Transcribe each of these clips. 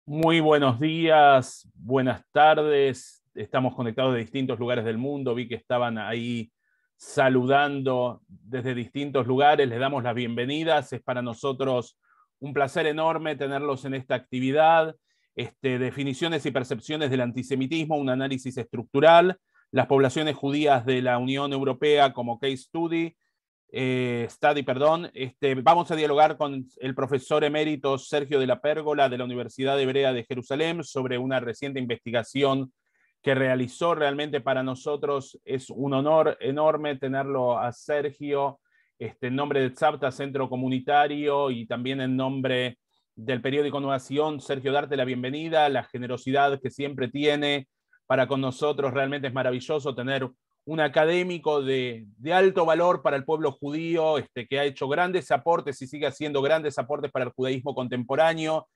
Muy buenos días, buenas tardes. Estamos conectados de distintos lugares del mundo. Vi que estaban ahí saludando desde distintos lugares. Les damos las bienvenidas. Es para nosotros un placer enorme tenerlos en esta actividad. Definiciones y percepciones del antisemitismo, un análisis estructural, las poblaciones judías de la Unión Europea como case study, vamos a dialogar con el profesor emérito Sergio de la Pérgola de la Universidad Hebrea de Jerusalén sobre una reciente investigación que realizó. Realmente para nosotros es un honor enorme tenerlo a Sergio, en nombre de Tzavta, Centro Comunitario, y también en nombre del periódico Nueva Sion. Sergio, darte la bienvenida, la generosidad que siempre tiene para con nosotros. Realmente es maravilloso tener un académico de alto valor para el pueblo judío, que ha hecho grandes aportes y sigue haciendo grandes aportes para el judaísmo contemporáneo,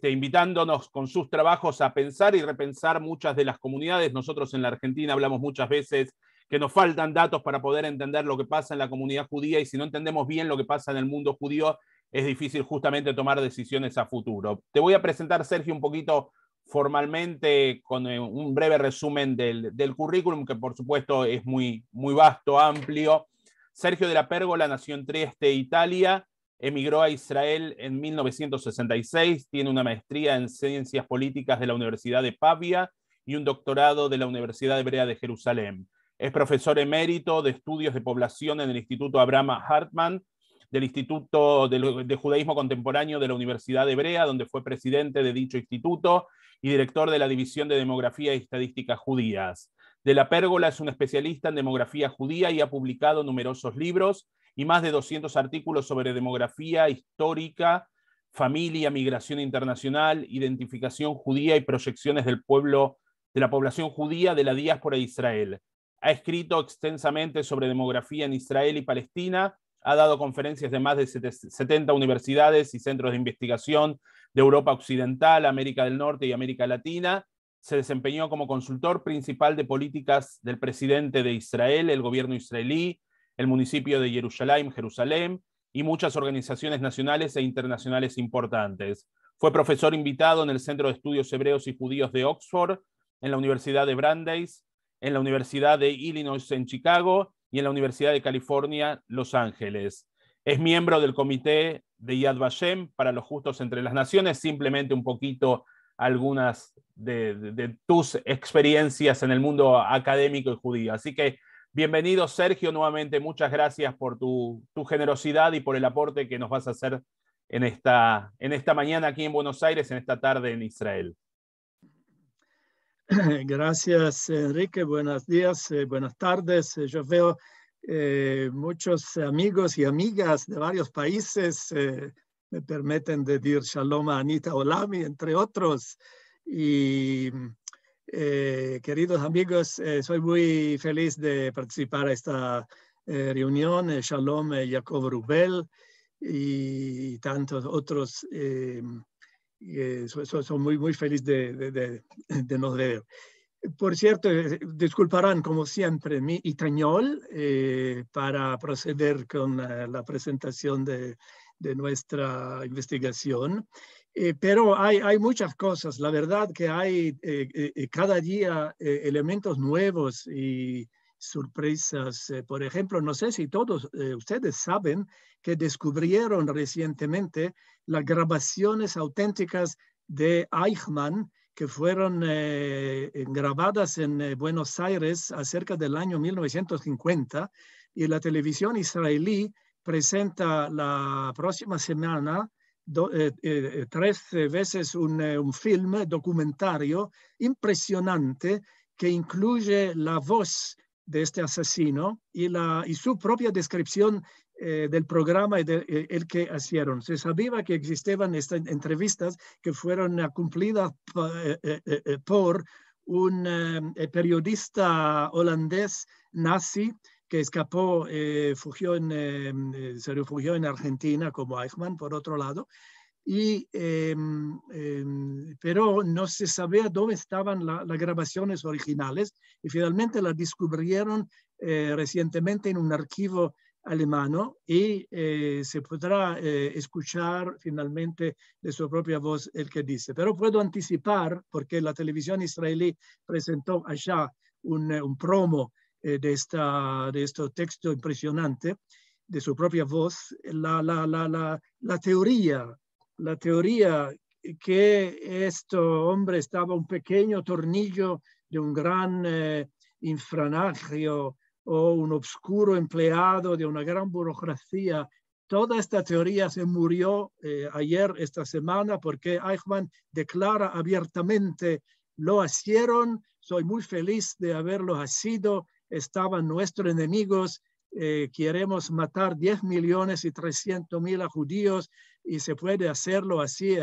invitándonos con sus trabajos a pensar y repensar muchas de las comunidades. Nosotros en la Argentina hablamos muchas veces que nos faltan datos para poder entender lo que pasa en la comunidad judía, y si no entendemos bien lo que pasa en el mundo judío, es difícil justamente tomar decisiones a futuro. Te voy a presentar, Sergio, un poquito formalmente con un breve resumen del currículum, que por supuesto es muy vasto, amplio. Sergio de la Pérgola nació en Trieste, Italia, emigró a Israel en 1966, tiene una maestría en Ciencias Políticas de la Universidad de Pavia y un doctorado de la Universidad Hebrea de Jerusalén. Es profesor emérito de Estudios de Población en el Instituto Abraham Hartman, del Instituto de Judaísmo Contemporáneo de la Universidad Hebrea, donde fue presidente de dicho instituto y director de la División de Demografía y Estadísticas Judías. De la Pérgola es un especialista en demografía judía y ha publicado numerosos libros y más de 200 artículos sobre demografía histórica, familia, migración internacional, identificación judía y proyecciones del pueblo, de la población judía de la diáspora de Israel. Ha escrito extensamente sobre demografía en Israel y Palestina, ha dado conferencias de más de 70 universidades y centros de investigación de Europa Occidental, América del Norte y América Latina. Se desempeñó como consultor principal de políticas del presidente de Israel, el gobierno israelí, el municipio de Jerusalén, y muchas organizaciones nacionales e internacionales importantes. Fue profesor invitado en el Centro de Estudios Hebreos y Judíos de Oxford, en la Universidad de Brandeis, en la Universidad de Illinois en Chicago y en la Universidad de California, Los Ángeles. Es miembro del comité de Yad Vashem para los Justos entre las Naciones. Simplemente un poquito algunas de tus experiencias en el mundo académico y judío. Así que bienvenido, Sergio, nuevamente. Muchas gracias por tu generosidad y por el aporte que nos vas a hacer en esta mañana aquí en Buenos Aires, en esta tarde en Israel. Gracias, Enrique. Buenos días, buenas tardes. Yo veo muchos amigos y amigas de varios países. Me permiten decir Shalom a Anita Olami, entre otros. Y queridos amigos, soy muy feliz de participar en esta reunión. Shalom, Jacob Rubel y tantos otros. Soy muy feliz de nos ver. Por cierto, disculparán como siempre mi español para proceder con la presentación de nuestra investigación. Pero hay muchas cosas. La verdad que hay cada día elementos nuevos y sorpresas. Por ejemplo, no sé si todos ustedes saben que descubrieron recientemente las grabaciones auténticas de Eichmann, que fueron grabadas en Buenos Aires acerca del año 1950, y la televisión israelí presenta la próxima semana 3 veces un film documentario impresionante que incluye la voz de este asesino y su propia descripción del programa y el que hicieron. Se sabía que existían estas entrevistas que fueron cumplidas por un periodista holandés nazi que escapó, se refugió en Argentina como Eichmann, por otro lado, pero no se sabía dónde estaban las grabaciones originales, y finalmente las descubrieron recientemente en un archivo alemano y se podrá escuchar finalmente de su propia voz el que dice. Pero puedo anticipar, porque la televisión israelí presentó allá un promo de este texto impresionante, de su propia voz, la teoría que este hombre estaba un pequeño tornillo de un gran infranagio o un obscuro empleado de una gran burocracia. Toda esta teoría se murió ayer, esta semana, porque Eichmann declara abiertamente: lo hicieron, soy muy feliz de haberlo sido, estaban nuestros enemigos, queremos matar 10.300.000 judíos y se puede hacerlo así,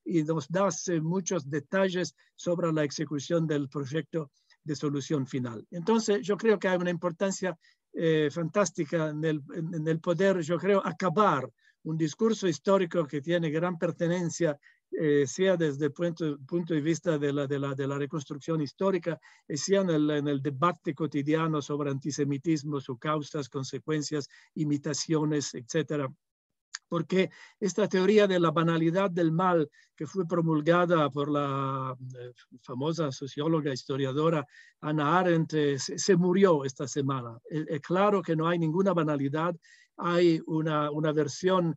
y nos da muchos detalles sobre la ejecución del proyecto de solución final. Entonces, yo creo que hay una importancia fantástica en el poder, yo creo, acabar un discurso histórico que tiene gran pertenencia, sea desde el punto de vista de la reconstrucción histórica, sea en el debate cotidiano sobre antisemitismo, sus causas, consecuencias, imitaciones, etcétera. Porque esta teoría de la banalidad del mal, que fue promulgada por la famosa socióloga, historiadora Hannah Arendt, se murió esta semana. Es claro que no hay ninguna banalidad, hay una versión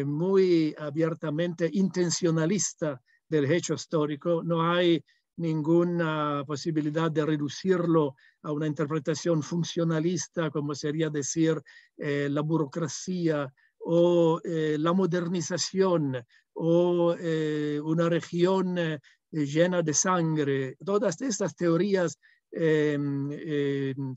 muy abiertamente intencionalista del hecho histórico, no hay ninguna posibilidad de reducirlo a una interpretación funcionalista, como sería decir la burocracia, o la modernización, o una región llena de sangre. Todas estas teorías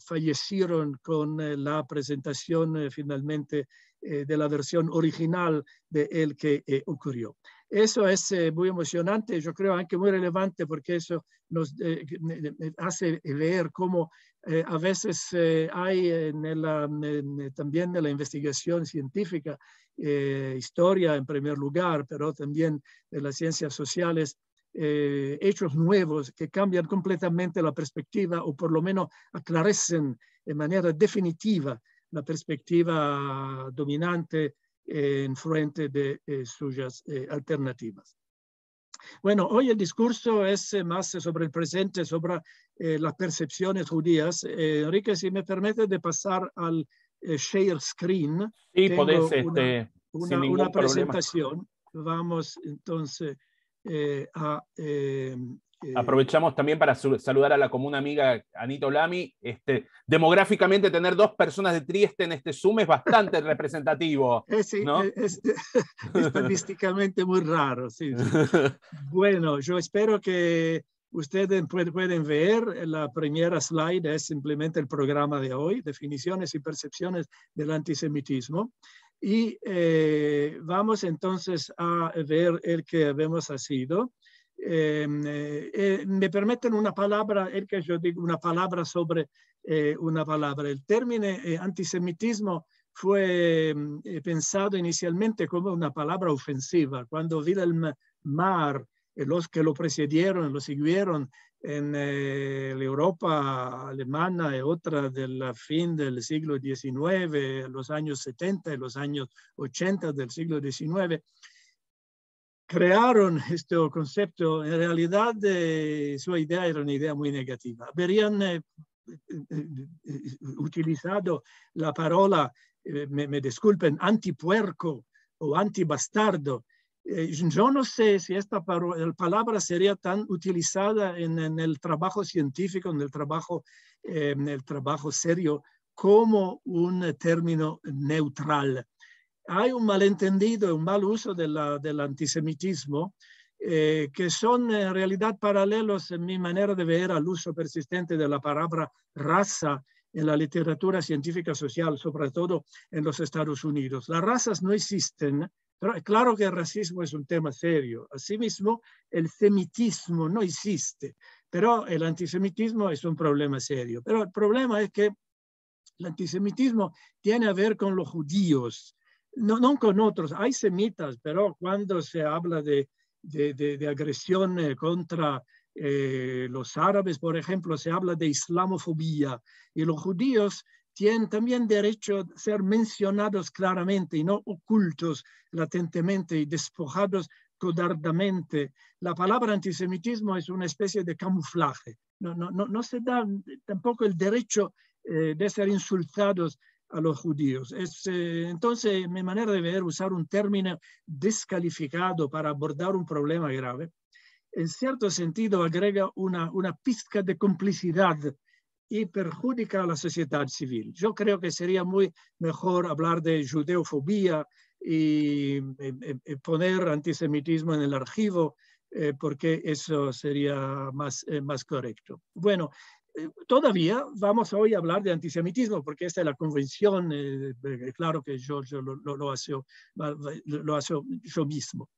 fallecieron con la presentación finalmente de la versión original de el que ocurrió. Eso es muy emocionante, yo creo anche muy relevante, porque eso nos hace ver cómo a veces hay también en la investigación científica, historia en primer lugar, pero también de las ciencias sociales, hechos nuevos que cambian completamente la perspectiva, o por lo menos aclarecen de manera definitiva la perspectiva dominante en frente de suyas alternativas. Bueno, hoy el discurso es más sobre el presente, sobre las percepciones judías. Enrique, si me permite de pasar al share screen. Sí, tengo podés, sin ningún una problema. presentación. Vamos entonces a... Aprovechamos también para saludar a la común amiga Anita Olami. Demográficamente, tener 2 personas de Trieste en este Zoom es bastante representativo, sí, ¿no? es estadísticamente muy raro. Sí, sí. Bueno, yo espero que ustedes pueden ver la primera slide, es simplemente el programa de hoy, definiciones y percepciones del antisemitismo. Y vamos entonces a ver el que hemos sido. Me permiten una palabra, el que yo digo una palabra sobre una palabra. El término antisemitismo fue pensado inicialmente como una palabra ofensiva. Cuando Wilhelm Marr, los que lo precedieron, lo siguieron en la Europa alemana y otra del fin del siglo XIX, los años 70 y los años 80 del siglo XIX, crearon este concepto. En realidad, su idea era una idea muy negativa. Habrían utilizado la palabra, me disculpen, antipuerco o antibastardo. Yo no sé si esta palabra sería tan utilizada en el trabajo científico, en el trabajo serio, como un término neutral. Hay un malentendido, un mal uso del antisemitismo, que son en realidad paralelos en mi manera de ver al uso persistente de la palabra raza en la literatura científica social, sobre todo en los Estados Unidos. Las razas no existen, pero claro que el racismo es un tema serio. Asimismo, el semitismo no existe, pero el antisemitismo es un problema serio. Pero el problema es que el antisemitismo tiene a ver con los judíos, no con otros. Hay semitas, pero cuando se habla de agresión contra los árabes, por ejemplo, se habla de islamofobia, y los judíos tienen también derecho a ser mencionados claramente y no ocultos latentemente y despojados codardamente. La palabra antisemitismo es una especie de camuflaje. No se da tampoco el derecho de ser insultados a los judíos. Entonces, mi manera de ver, usar un término descalificado para abordar un problema grave, en cierto sentido agrega una pizca de complicidad y perjudica a la sociedad civil. Yo creo que sería muy mejor hablar de judeofobia y poner antisemitismo en el archivo, porque eso sería más correcto. Bueno, todavía vamos hoy a hablar de antisemitismo, porque esta es la convención, claro que yo lo hace yo mismo.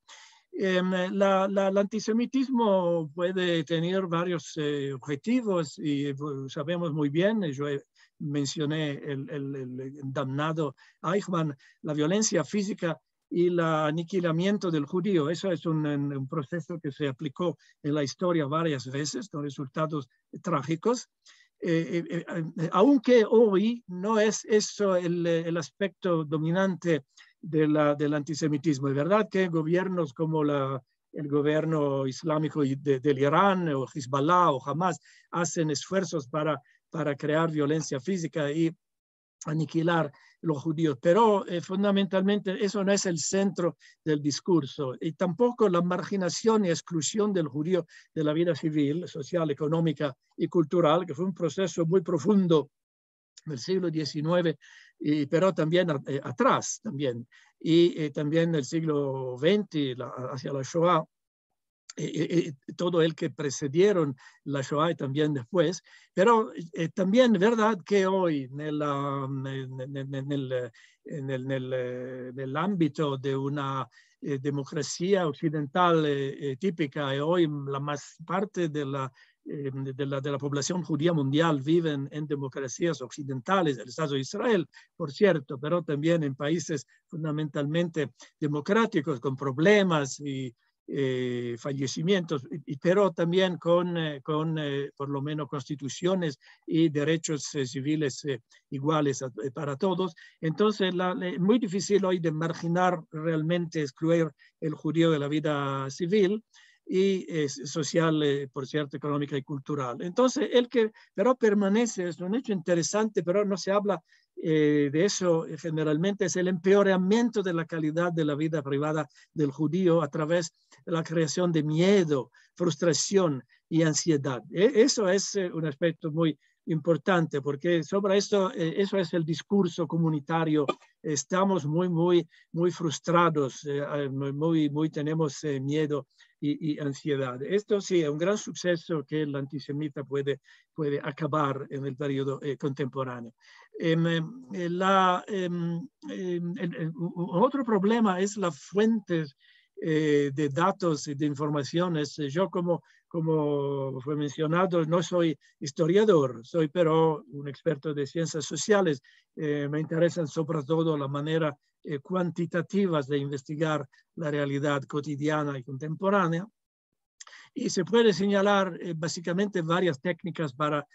El antisemitismo puede tener varios objetivos y sabemos muy bien, yo mencioné el damnado Eichmann, la violencia física y el aniquilamiento del judío. Eso es un proceso que se aplicó en la historia varias veces con resultados trágicos. Aunque hoy no es eso el aspecto dominante del antisemitismo. Es verdad que gobiernos como el gobierno islámico del Irán o Hezbollah o Hamas hacen esfuerzos para crear violencia física y aniquilar los judíos, pero fundamentalmente eso no es el centro del discurso y tampoco la marginación y exclusión del judío de la vida civil, social, económica y cultural, que fue un proceso muy profundo del siglo XIX, pero también atrás también, y también del siglo XX hacia la Shoah, todo el que precedieron la Shoah y también después, pero también verdad que hoy en el ámbito de una democracia occidental típica, y hoy la más parte de la población judía mundial viven en democracias occidentales, el Estado de Israel, por cierto, pero también en países fundamentalmente democráticos con problemas y fallecimientos, pero también con por lo menos constituciones y derechos civiles iguales para todos. Entonces, es muy difícil hoy de marginar realmente, excluir el judío de la vida civil y social, por cierto, económica y cultural. Entonces, pero permanece, es un hecho interesante, pero no se habla de eso generalmente, es el empeoramiento de la calidad de la vida privada del judío a través de la creación de miedo, frustración y ansiedad. Eso es un aspecto muy importante, porque sobre esto, eso es el discurso comunitario. Estamos muy frustrados, tenemos miedo y ansiedad. Esto sí es un gran suceso que el antisemita puede acabar en el periodo contemporáneo. Otro problema es las fuentes de datos y de informaciones. Yo, como fue mencionado, no soy historiador, soy pero un experto de ciencias sociales. Me interesan sobre todo la manera cuantitativas de investigar la realidad cotidiana y contemporánea. Y se puede señalar básicamente varias técnicas para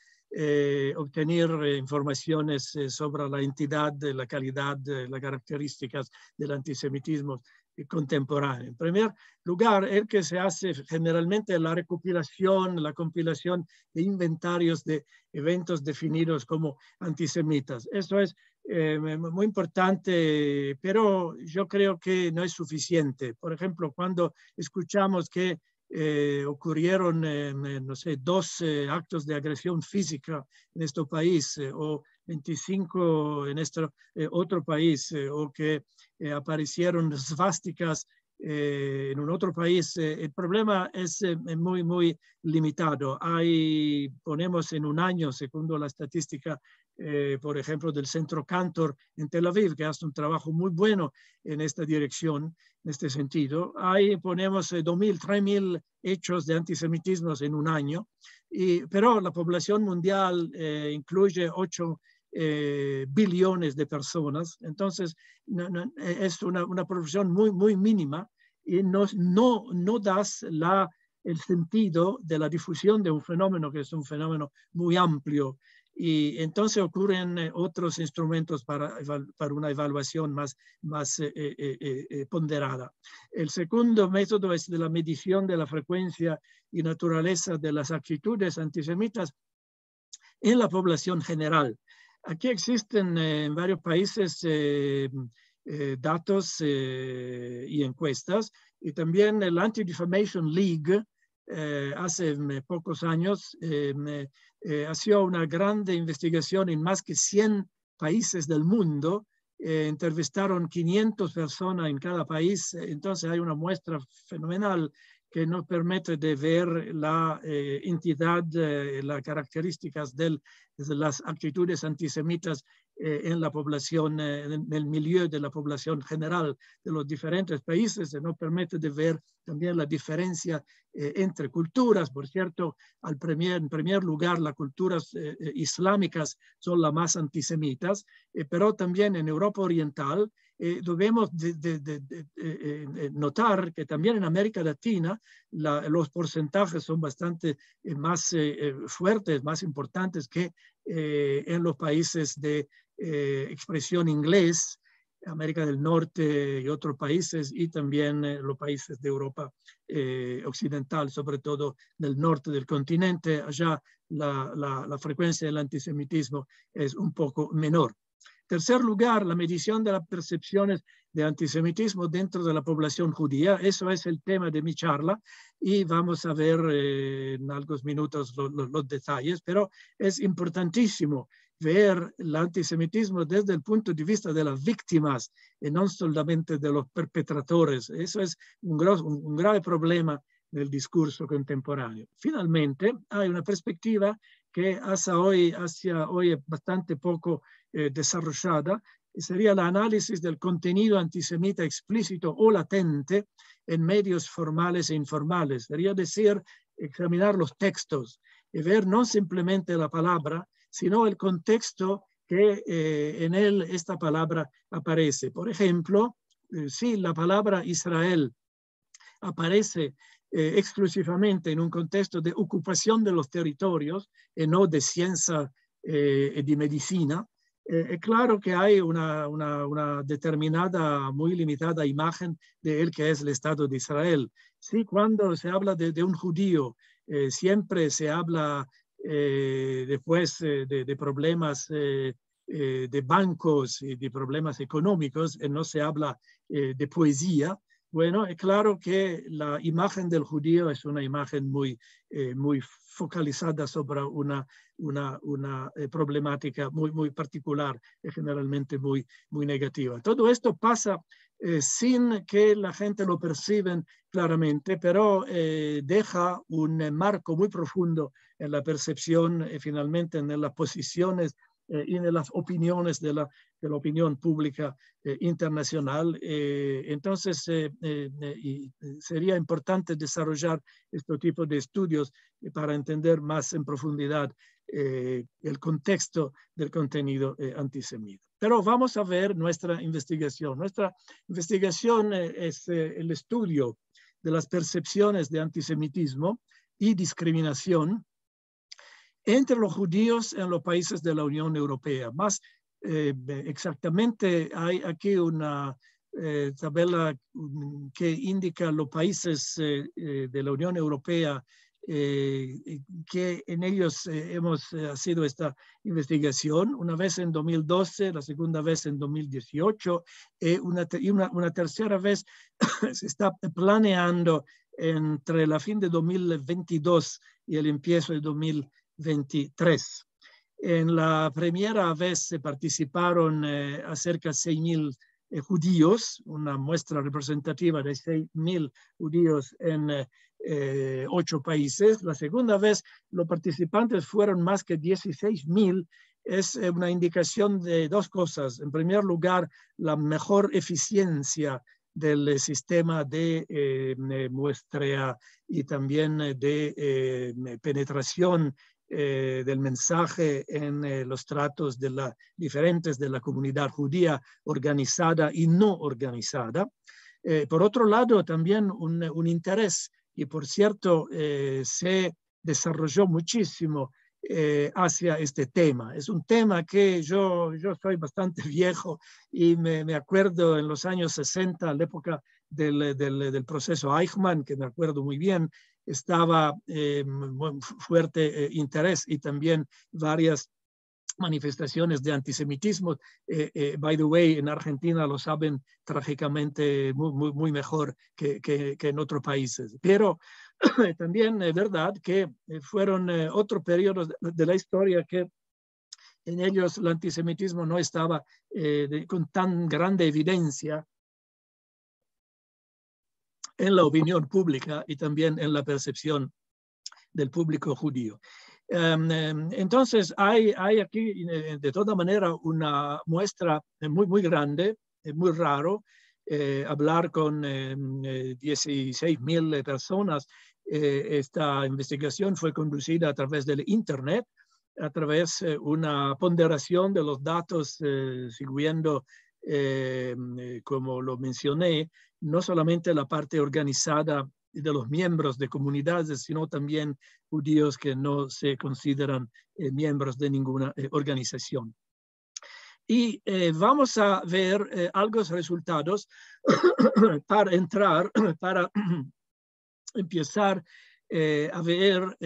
obtener informaciones sobre la entidad, la calidad, las características del antisemitismo contemporáneo. En primer lugar, el que se hace generalmente la recopilación, la compilación de inventarios de eventos definidos como antisemitas. Eso es muy importante, pero yo creo que no es suficiente. Por ejemplo, cuando escuchamos que ocurrieron, no sé, 2 actos de agresión física en este país o 25 en este otro país, o que aparecieron svásticas en un otro país. El problema es muy limitado. Ponemos en un año, según la estadística, por ejemplo, del Centro Cantor en Tel Aviv, que hace un trabajo muy bueno en esta dirección, en este sentido. Ahí ponemos 2.000, 3.000 hechos de antisemitismo en un año, pero la población mundial incluye 8 billones de personas. Entonces, es una proporción muy mínima y no das el sentido de la difusión de un fenómeno que es un fenómeno muy amplio y entonces ocurren otros instrumentos para una evaluación más ponderada. El segundo método es de la medición de la frecuencia y naturaleza de las actitudes antisemitas en la población general. Aquí existen en varios países datos y encuestas, y también el Anti-Defamation League hace pocos años hizo una grande investigación en más que 100 países del mundo. Entrevistaron 500 personas en cada país, entonces hay una muestra fenomenal que nos permite de ver la entidad, las características de las actitudes antisemitas en la población, en el milieu de la población general de los diferentes países. Nos permite de ver también la diferencia entre culturas. Por cierto, en primer lugar, las culturas islámicas son las más antisemitas, pero también en Europa Oriental debemos notar que también en América Latina los porcentajes son bastante más fuertes, más importantes que en los países de expresión inglés, América del Norte y otros países, y también los países de Europa occidental, sobre todo del norte del continente. Allá la frecuencia del antisemitismo es un poco menor. Tercer lugar, la medición de las percepciones de antisemitismo dentro de la población judía. Eso es el tema de mi charla y vamos a ver en algunos minutos los detalles, pero es importantísimo ver el antisemitismo desde el punto de vista de las víctimas y no solamente de los perpetradores. Eso es un grave problema del discurso contemporáneo. Finalmente, hay una perspectiva que hacia hoy es bastante poco desarrollada, y sería el análisis del contenido antisemita explícito o latente en medios formales e informales. Sería decir, examinar los textos y ver no simplemente la palabra, sino el contexto que en él esta palabra aparece. Por ejemplo, si la palabra Israel aparece exclusivamente en un contexto de ocupación de los territorios y no de ciencia y de medicina, es claro que hay una determinada, muy limitada imagen de él que es el Estado de Israel. Sí, cuando se habla de un judío, siempre se habla después de problemas de bancos y de problemas económicos, no se habla de poesía. Bueno, es claro que la imagen del judío es una imagen muy focalizada sobre una problemática muy particular y generalmente muy negativa. Todo esto pasa sin que la gente lo perciba claramente, pero deja un marco muy profundo en la percepción y finalmente en las posiciones y en las opiniones de la opinión pública internacional. Entonces, sería importante desarrollar este tipo de estudios para entender más en profundidad el contexto del contenido antisemita. Pero vamos a ver nuestra investigación. Nuestra investigación es el estudio de las percepciones de antisemitismo y discriminación entre los judíos en los países de la Unión Europea. Más exactamente, hay aquí una tabla que indica los países de la Unión Europea que en ellos hemos sido esta investigación, una vez en 2012, la segunda vez en 2018, y una tercera vez se está planeando entre la fin de 2022 y el empiezo de 2023. En la primera vez se participaron cerca de 6.000 judíos, una muestra representativa de 6.000 judíos en 8 países. La segunda vez los participantes fueron más que 16.000. Es una indicación de dos cosas. En primer lugar, la mejor eficiencia del sistema de muestreo y también de penetración del mensaje en los tratos diferentes de la comunidad judía organizada y no organizada. Por otro lado, también un interés, y por cierto se desarrolló muchísimo hacia este tema. Es un tema que yo soy bastante viejo y me acuerdo en los años 60, la época del proceso Eichmann, que me acuerdo muy bien, estaba muy fuerte interés y también varias manifestaciones de antisemitismo. By the way, en Argentina lo saben trágicamente muy mejor que en otros países. Pero también es verdad que fueron otros periodos de la historia que en ellos el antisemitismo no estaba con tan grande evidencia en la opinión pública y también en la percepción del público judío. Entonces, hay aquí de toda manera una muestra muy grande, muy raro, hablar con 16.000 personas. Esta investigación fue conducida a través del Internet, a través de una ponderación de los datos, siguiendo, como lo mencioné, no solamente la parte organizada de los miembros de comunidades, sino también judíos que no se consideran miembros de ninguna organización. Y vamos a ver algunos resultados para entrar, para empezar a ver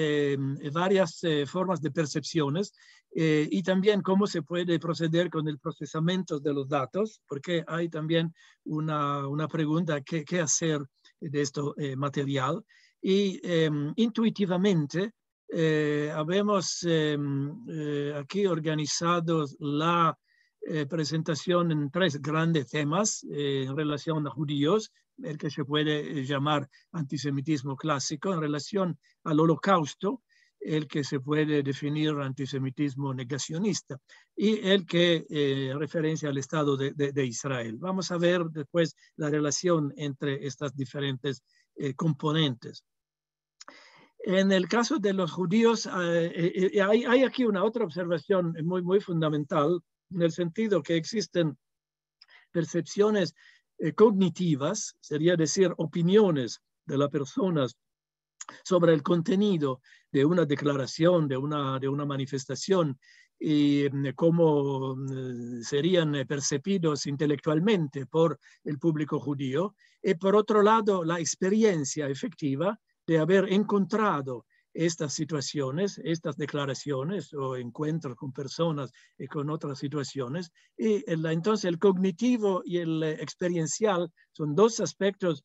varias formas de percepciones y también cómo se puede proceder con el procesamiento de los datos, porque hay también una pregunta, ¿qué hacer de este material? Y intuitivamente habemos aquí organizado la presentación en 3 grandes temas en relación a judíos, el que se puede llamar antisemitismo clásico, en relación al holocausto, el que se puede definir antisemitismo negacionista, y el que referencia al Estado de Israel. Vamos a ver después la relación entre estas diferentes componentes. En el caso de los judíos, hay aquí una otra observación muy fundamental, en el sentido que existen percepciones cognitivas, sería decir, opiniones de las personas sobre el contenido de una declaración, de una manifestación, y cómo serían percibidos intelectualmente por el público judío, y por otro lado, la experiencia efectiva de haber encontrado estas situaciones, estas declaraciones o encuentros con personas y con otras situaciones. Y entonces el cognitivo y el experiencial son 2 aspectos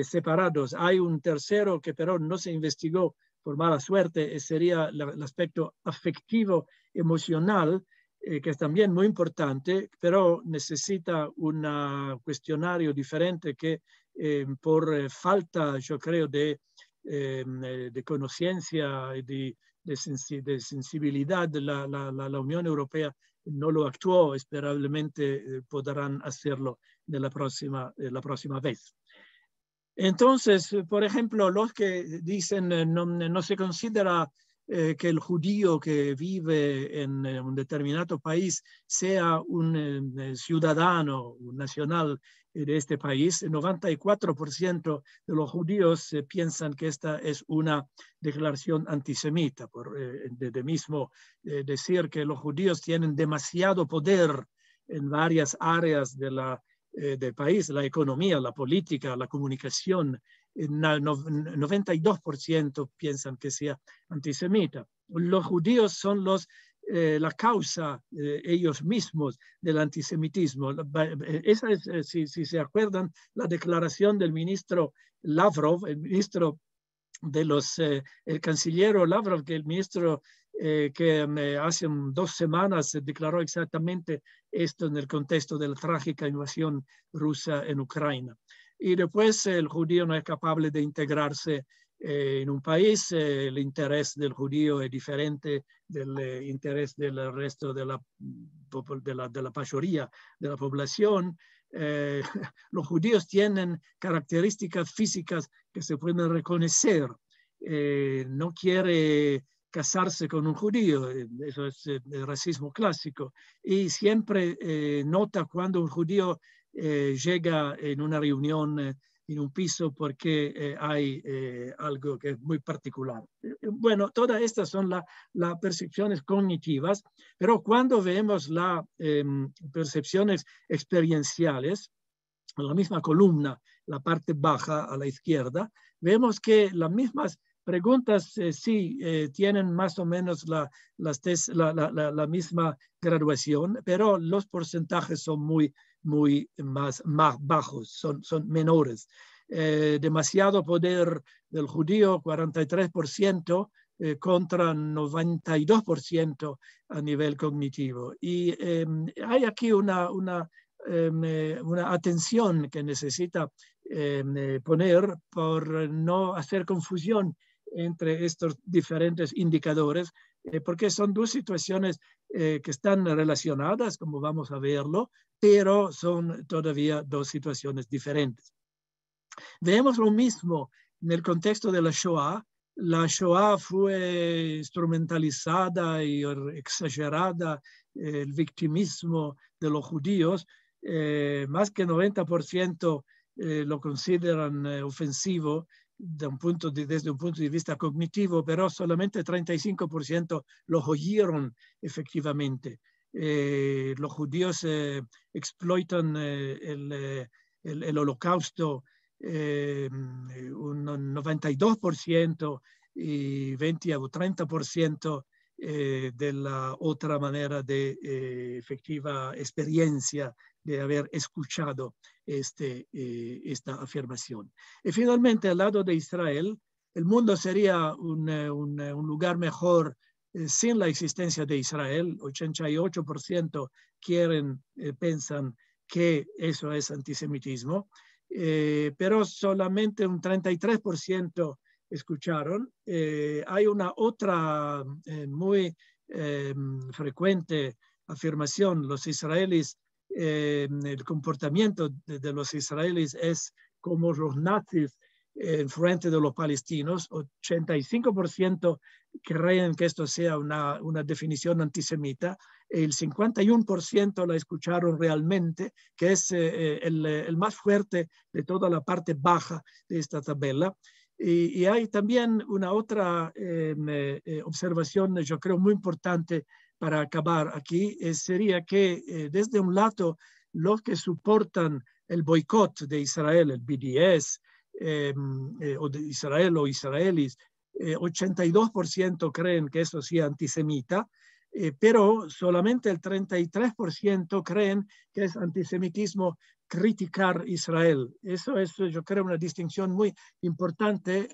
separados. Hay un tercero que pero no se investigó por mala suerte, sería el aspecto afectivo, emocional, que es también muy importante, pero necesita un cuestionario diferente que por falta, yo creo, de conciencia y de sensibilidad, la Unión Europea no lo actuó, esperablemente podrán hacerlo de la próxima vez. Entonces, por ejemplo, los que dicen no se considera que el judío que vive en un determinado país sea un ciudadano, un nacional de este país, el 94% de los judíos piensan que esta es una declaración antisemita, de mismo decir que los judíos tienen demasiado poder en varias áreas del país, la economía, la política, la comunicación. 92% piensan que sea antisemita. Los judíos son la causa ellos mismos del antisemitismo. Esa es, si se acuerdan, la declaración del ministro Lavrov, el ministro el canciller Lavrov, que el ministro que hace 2 semanas declaró exactamente esto en el contexto de la trágica invasión rusa en Ucrania. Y después el judío no es capaz de integrarse en un país, el interés del judío es diferente del interés del resto de la mayoría de la población. Los judíos tienen características físicas que se pueden reconocer. No quiere casarse con un judío, eso es el racismo clásico, y siempre nota cuando un judío llega en una reunión en un piso porque hay algo que es muy particular. Bueno, todas estas son las percepciones cognitivas, pero cuando vemos las percepciones experienciales, en la misma columna, la parte baja a la izquierda, vemos que las mismas preguntas sí tienen más o menos la misma graduación, pero los porcentajes son muy más bajos, son menores. Demasiado poder del judío, 43%, contra 92% a nivel cognitivo. Y hay aquí una atención que necesita poner por no hacer confusión entre estos diferentes indicadores, porque son dos situaciones que están relacionadas, como vamos a verlo, pero son todavía dos situaciones diferentes. Vemos lo mismo en el contexto de la Shoah. La Shoah fue instrumentalizada y exagerada, el victimismo de los judíos. Más que 90% lo consideran ofensivo desde un punto de vista cognitivo, pero solamente 35% lo oyeron efectivamente. Los judíos exploitan el holocausto un 92% y 20 o 30% de la otra manera de efectiva experiencia de haber escuchado esta afirmación. Y finalmente, al lado de Israel, el mundo sería un lugar mejor sin la existencia de Israel. 88% piensan que eso es antisemitismo. Pero solamente un 33% escucharon. Hay una otra muy frecuente afirmación: los israelíes, el comportamiento de los israelíes es como los nazis en frente de los palestinos. 85% creen que esto sea una definición antisemita. El 51% la escucharon realmente, que es el más fuerte de toda la parte baja de esta tabla. Y hay también una otra observación, yo creo, muy importante para acabar aquí, sería que desde un lado, los que soportan el boicot de Israel, el BDS, o de Israel o israelíes, 82% creen que eso sea antisemita, pero solamente el 33% creen que es antisemitismo criticar Israel. Eso es, yo creo, una distinción muy importante.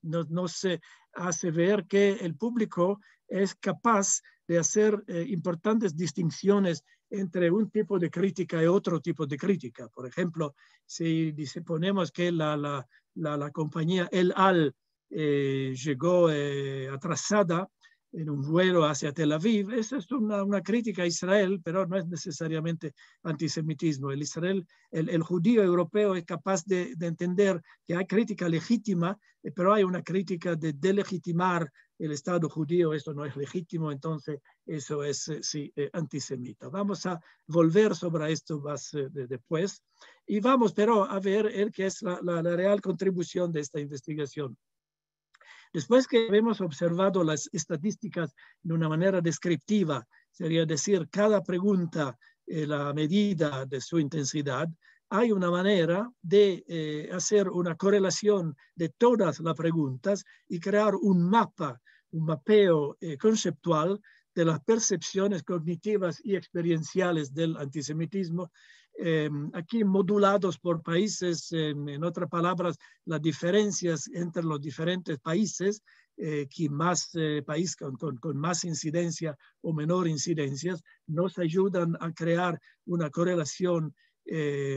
Nos hace ver que el público es capaz de hacer importantes distinciones entre un tipo de crítica y otro tipo de crítica. Por ejemplo, si ponemos que la compañía El Al llegó atrasada en un vuelo hacia Tel Aviv, esa es una crítica a Israel, pero no es necesariamente antisemitismo. El judío europeo es capaz de entender que hay crítica legítima, pero hay una crítica de delegitimar el Estado judío. Esto no es legítimo, entonces eso es sí, antisemita. Vamos a volver sobre esto más después, y vamos pero a ver qué es la real contribución de esta investigación. Después que hemos observado las estadísticas de una manera descriptiva, sería decir, cada pregunta, la medida de su intensidad, hay una manera de hacer una correlación de todas las preguntas y crear un mapeo conceptual de las percepciones cognitivas y experienciales del antisemitismo, aquí modulados por países, en otras palabras, las diferencias entre los diferentes países, que más país con más incidencia o menor incidencias, nos ayudan a crear una correlación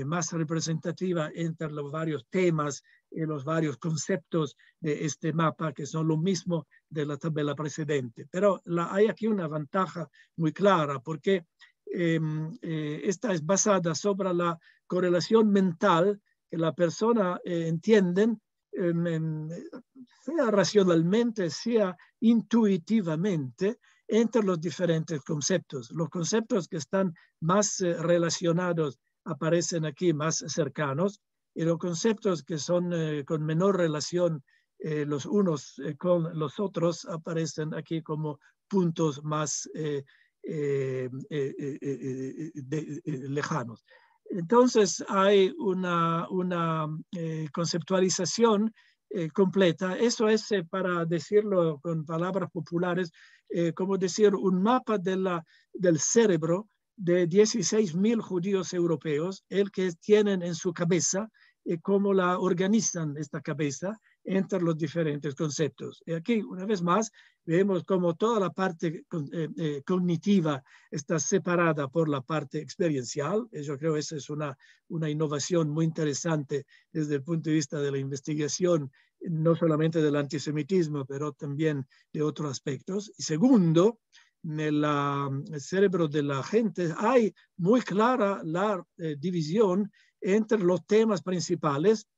más representativa entre los varios temas y los varios conceptos de este mapa, que son lo mismo de la tabla precedente. Pero hay aquí una ventaja muy clara, porque esta es basada sobre la correlación mental que la persona entiende, sea racionalmente, sea intuitivamente, entre los diferentes conceptos. Los conceptos que están más relacionados aparecen aquí más cercanos, y los conceptos que son con menor relación los unos con los otros aparecen aquí como puntos más lejanos. Entonces hay una conceptualización completa. Eso es, para decirlo con palabras populares, como decir un mapa del cerebro de 16.000 judíos europeos, el que tienen en su cabeza, cómo la organizan esta cabeza entre los diferentes conceptos. Y aquí, una vez más, vemos cómo toda la parte cognitiva está separada por la parte experiencial. Yo creo que esa es una innovación muy interesante desde el punto de vista de la investigación, no solamente del antisemitismo, pero también de otros aspectos. Y segundo, en el cerebro de la gente hay muy clara la división entre los temas principales,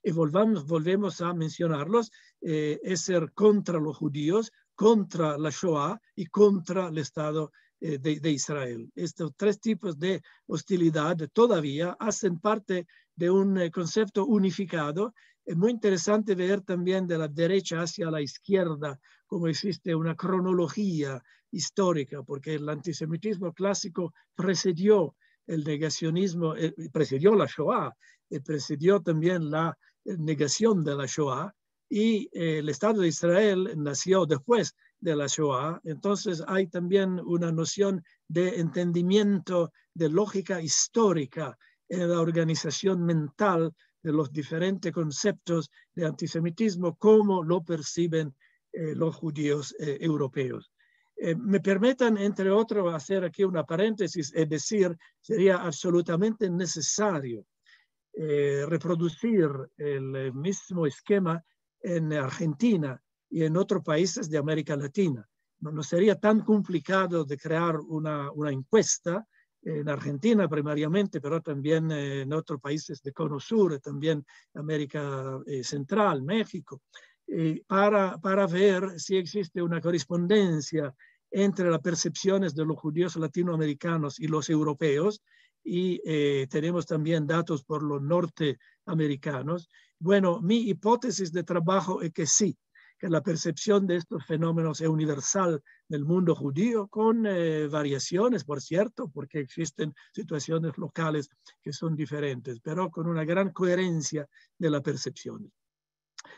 y volvemos a mencionarlos, es ser contra los judíos, contra la Shoah y contra el Estado de Israel. Estos tres tipos de hostilidad todavía hacen parte de un concepto unificado. Es muy interesante ver también de la derecha hacia la izquierda cómo existe una cronología histórica, porque el antisemitismo clásico precedió el negacionismo, precedió la Shoah, precedió también la negación de la Shoah, y el Estado de Israel nació después de la Shoah. Entonces hay también una noción de entendimiento, de lógica histórica en la organización mental de los diferentes conceptos de antisemitismo, como lo perciben los judíos europeos. Me permitan, entre otros, hacer aquí una paréntesis, es decir, sería absolutamente necesario reproducir el mismo esquema en Argentina y en otros países de América Latina. No sería tan complicado de crear una encuesta en Argentina primariamente, pero también en otros países de Cono Sur, también América Central, México, para ver si existe una correspondencia entre las percepciones de los judíos latinoamericanos y los europeos, y tenemos también datos por los norteamericanos. Bueno, mi hipótesis de trabajo es que sí, que la percepción de estos fenómenos es universal del mundo judío, con variaciones, por cierto, porque existen situaciones locales que son diferentes, pero con una gran coherencia de la percepción.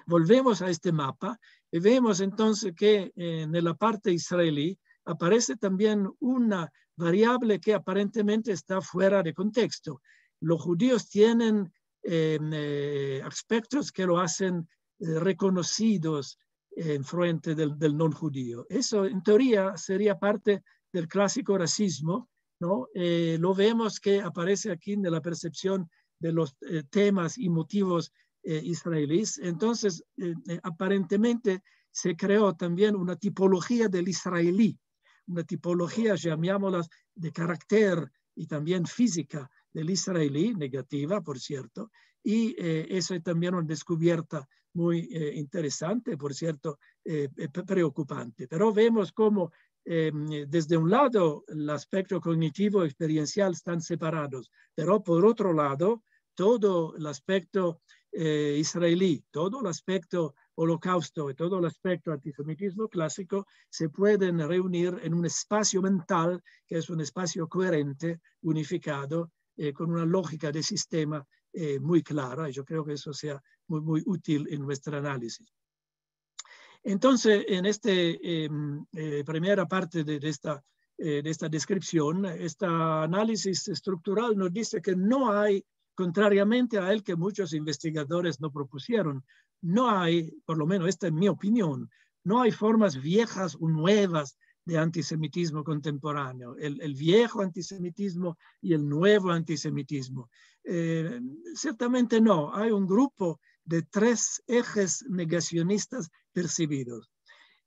Volvemos a este mapa y vemos entonces que en la parte israelí aparece también una variable que aparentemente está fuera de contexto. Los judíos tienen aspectos que lo hacen reconocidos en frente del no judío. Eso en teoría sería parte del clásico racismo, ¿no? Lo vemos que aparece aquí en la percepción de los temas y motivos israelíes. Entonces, aparentemente se creó también una tipología del israelí, una tipología, llamémosla, de carácter y también física del israelí, negativa, por cierto, y eso es también una descubierta muy interesante, por cierto, preocupante. Pero vemos cómo desde un lado el aspecto cognitivo y experiencial están separados, pero por otro lado, todo el aspecto israelí, todo el aspecto holocausto y todo el aspecto antisemitismo clásico se pueden reunir en un espacio mental que es un espacio coherente, unificado, con una lógica de sistema muy clara, y yo creo que eso sea muy, muy útil en nuestro análisis. Entonces, en esta primera parte de esta descripción, este análisis estructural nos dice que no hay, contrariamente a él que muchos investigadores no propusieron, no hay, por lo menos esta es mi opinión, no hay formas viejas o nuevas de antisemitismo contemporáneo, el viejo antisemitismo y el nuevo antisemitismo. Ciertamente no, hay un grupo de tres ejes negacionistas percibidos.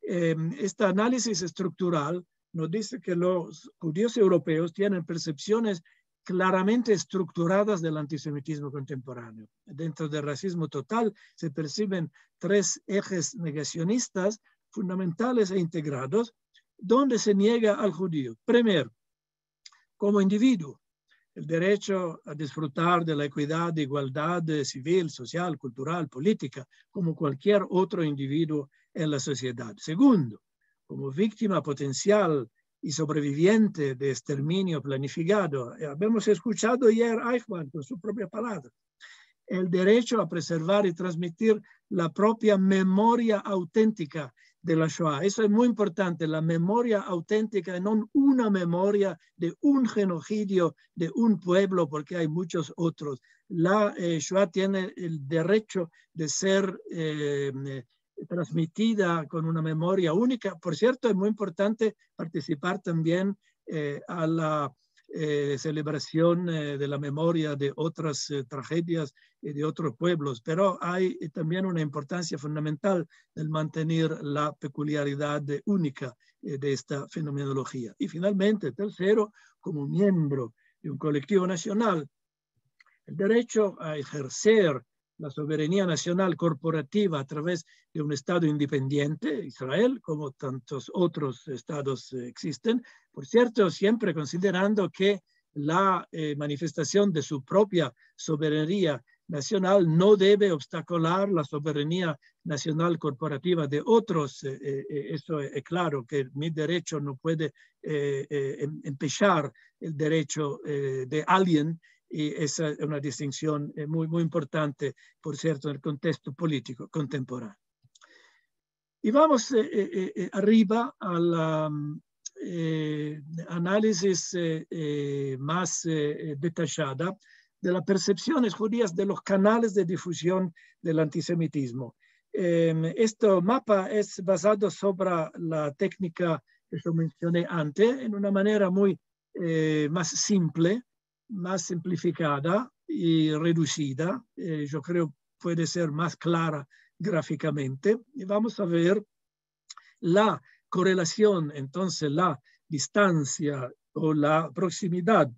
Este análisis estructural nos dice que los judíos europeos tienen percepciones claramente estructuradas del antisemitismo contemporáneo. Dentro del racismo total se perciben tres ejes negacionistas fundamentales e integrados, donde se niega al judío. Primero, como individuo. el derecho a disfrutar de la equidad, de igualdad civil, social, cultural, política, como cualquier otro individuo en la sociedad. Segundo, como víctima potencial y sobreviviente de exterminio planificado. Habíamos escuchado ayer a Eichmann con su propia palabra. El derecho a preservar y transmitir la propia memoria auténtica de la Shoah. Eso es muy importante, la memoria auténtica, no una memoria de un genocidio de un pueblo, porque hay muchos otros. La Shoah tiene el derecho de ser transmitida con una memoria única. Por cierto, es muy importante participar también a la celebración de la memoria de otras tragedias y de otros pueblos, pero hay también una importancia fundamental del mantener la peculiaridad única de esta fenomenología. Y finalmente, tercero, como miembro de un colectivo nacional, el derecho a ejercer la soberanía nacional corporativa a través de un Estado independiente, Israel, como tantos otros estados existen, por cierto, siempre considerando que la manifestación de su propia soberanía nacional no debe obstacular la soberanía nacional corporativa de otros. Eso es claro, que mi derecho no puede empezar el derecho de alguien. Y esa es una distinción muy, muy importante, por cierto, en el contexto político contemporáneo. Y vamos arriba al análisis más detallada de las percepciones judías de los canales de difusión del antisemitismo. Este mapa es basado sobre la técnica que yo mencioné antes, en una manera muy más simple, más simplificada y reducida. Yo creo puede ser más clara gráficamente. Y vamos a ver la correlación, entonces la distancia o la proximidad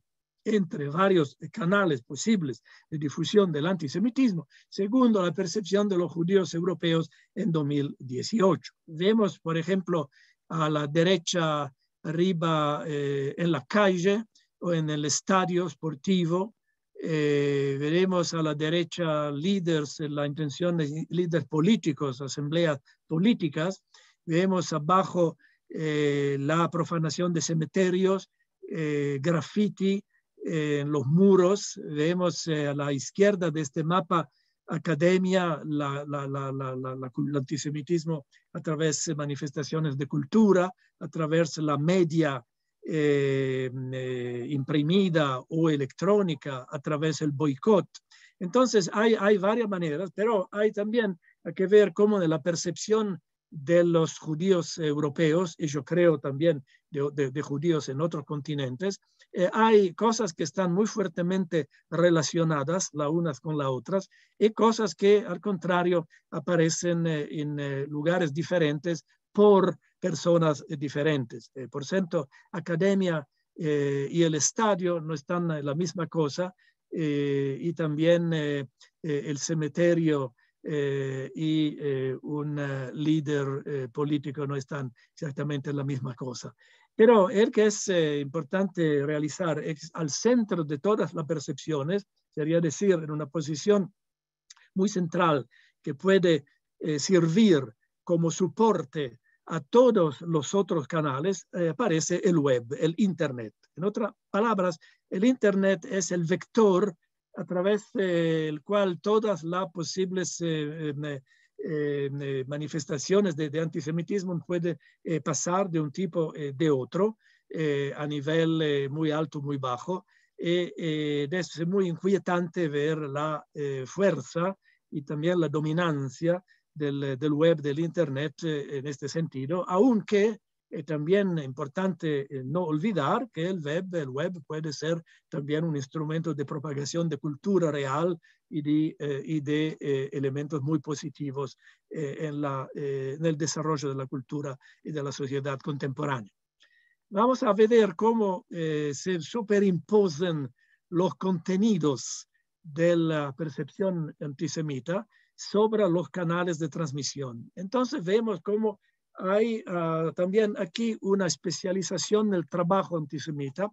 entre varios canales posibles de difusión del antisemitismo, según la percepción de los judíos europeos en 2018. Vemos, por ejemplo, a la derecha arriba en la calle o en el estadio sportivo. Veremos a la derecha líderes, la intención de líderes políticos, asambleas políticas. Vemos abajo la profanación de cementerios, graffiti en los muros. Vemos a la izquierda de este mapa academia, el antisemitismo a través de manifestaciones de cultura, a través de la media imprimida o electrónica, a través del boicot. Entonces hay varias maneras, pero hay también que ver cómo de la percepción de los judíos europeos, y yo creo también de judíos en otros continentes, hay cosas que están muy fuertemente relacionadas las unas con las otras y cosas que al contrario aparecen en lugares diferentes por personas diferentes. Por cierto, academia y el estadio no están en la misma cosa, y también el cementerio y un líder político no están exactamente en la misma cosa. Pero el que es importante realizar es al centro de todas las percepciones, sería decir, en una posición muy central que puede servir como soporte a todos los otros canales, aparece el web, el Internet. En otras palabras, el Internet es el vector a través del cual todas las posibles manifestaciones de antisemitismo pueden pasar de un tipo de otro, a nivel muy alto, muy bajo. Es muy inquietante ver la fuerza y también la dominancia del web, del Internet en este sentido, aunque también es importante no olvidar que el web puede ser también un instrumento de propagación de cultura real y de elementos muy positivos en el desarrollo de la cultura y de la sociedad contemporánea. Vamos a ver cómo se superimponen los contenidos de la percepción antisemita sobre los canales de transmisión. Entonces vemos cómo hay también aquí una especialización del trabajo antisemita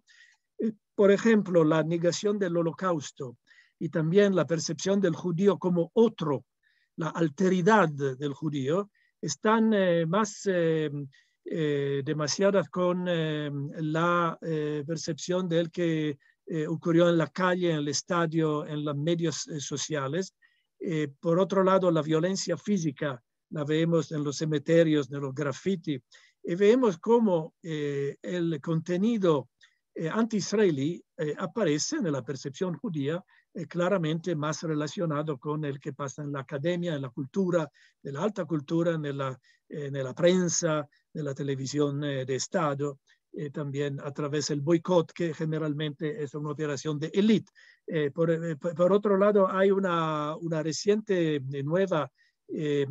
Por ejemplo, la negación del Holocausto y también la percepción del judío como otro, la alteridad del judío, están más demasiadas con la percepción del que ocurrió en la calle, en el estadio, en los medios sociales. Por otro lado, la violencia física la vemos en los cementerios, en los graffiti, y vemos cómo el contenido anti-israelí aparece en la percepción judía claramente más relacionado con el que pasa en la academia, en la cultura, en la alta cultura, en la prensa, en la televisión de Estado, también a través del boicot, que generalmente es una operación de élite. Por otro lado, hay una reciente nueva que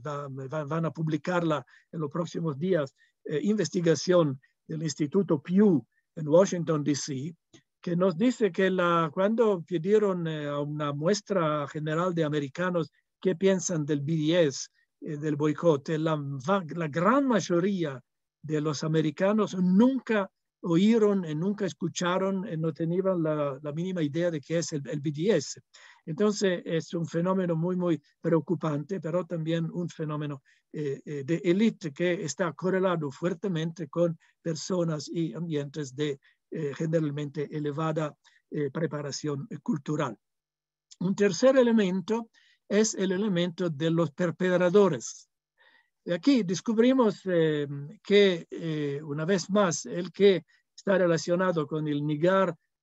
van a publicarla en los próximos días, investigación del Instituto Pew en Washington, D.C., que nos dice que cuando pidieron a una muestra general de americanos qué piensan del BDS, del boicot, la gran mayoría de los americanos nunca oyeron, nunca escucharon, no tenían la mínima idea de qué es el BDS. Entonces es un fenómeno muy preocupante, pero también un fenómeno de élite que está correlado fuertemente con personas y ambientes de generalmente elevada preparación cultural. Un tercer elemento es el elemento de los perpetradores. Aquí descubrimos que una vez más el que está relacionado con el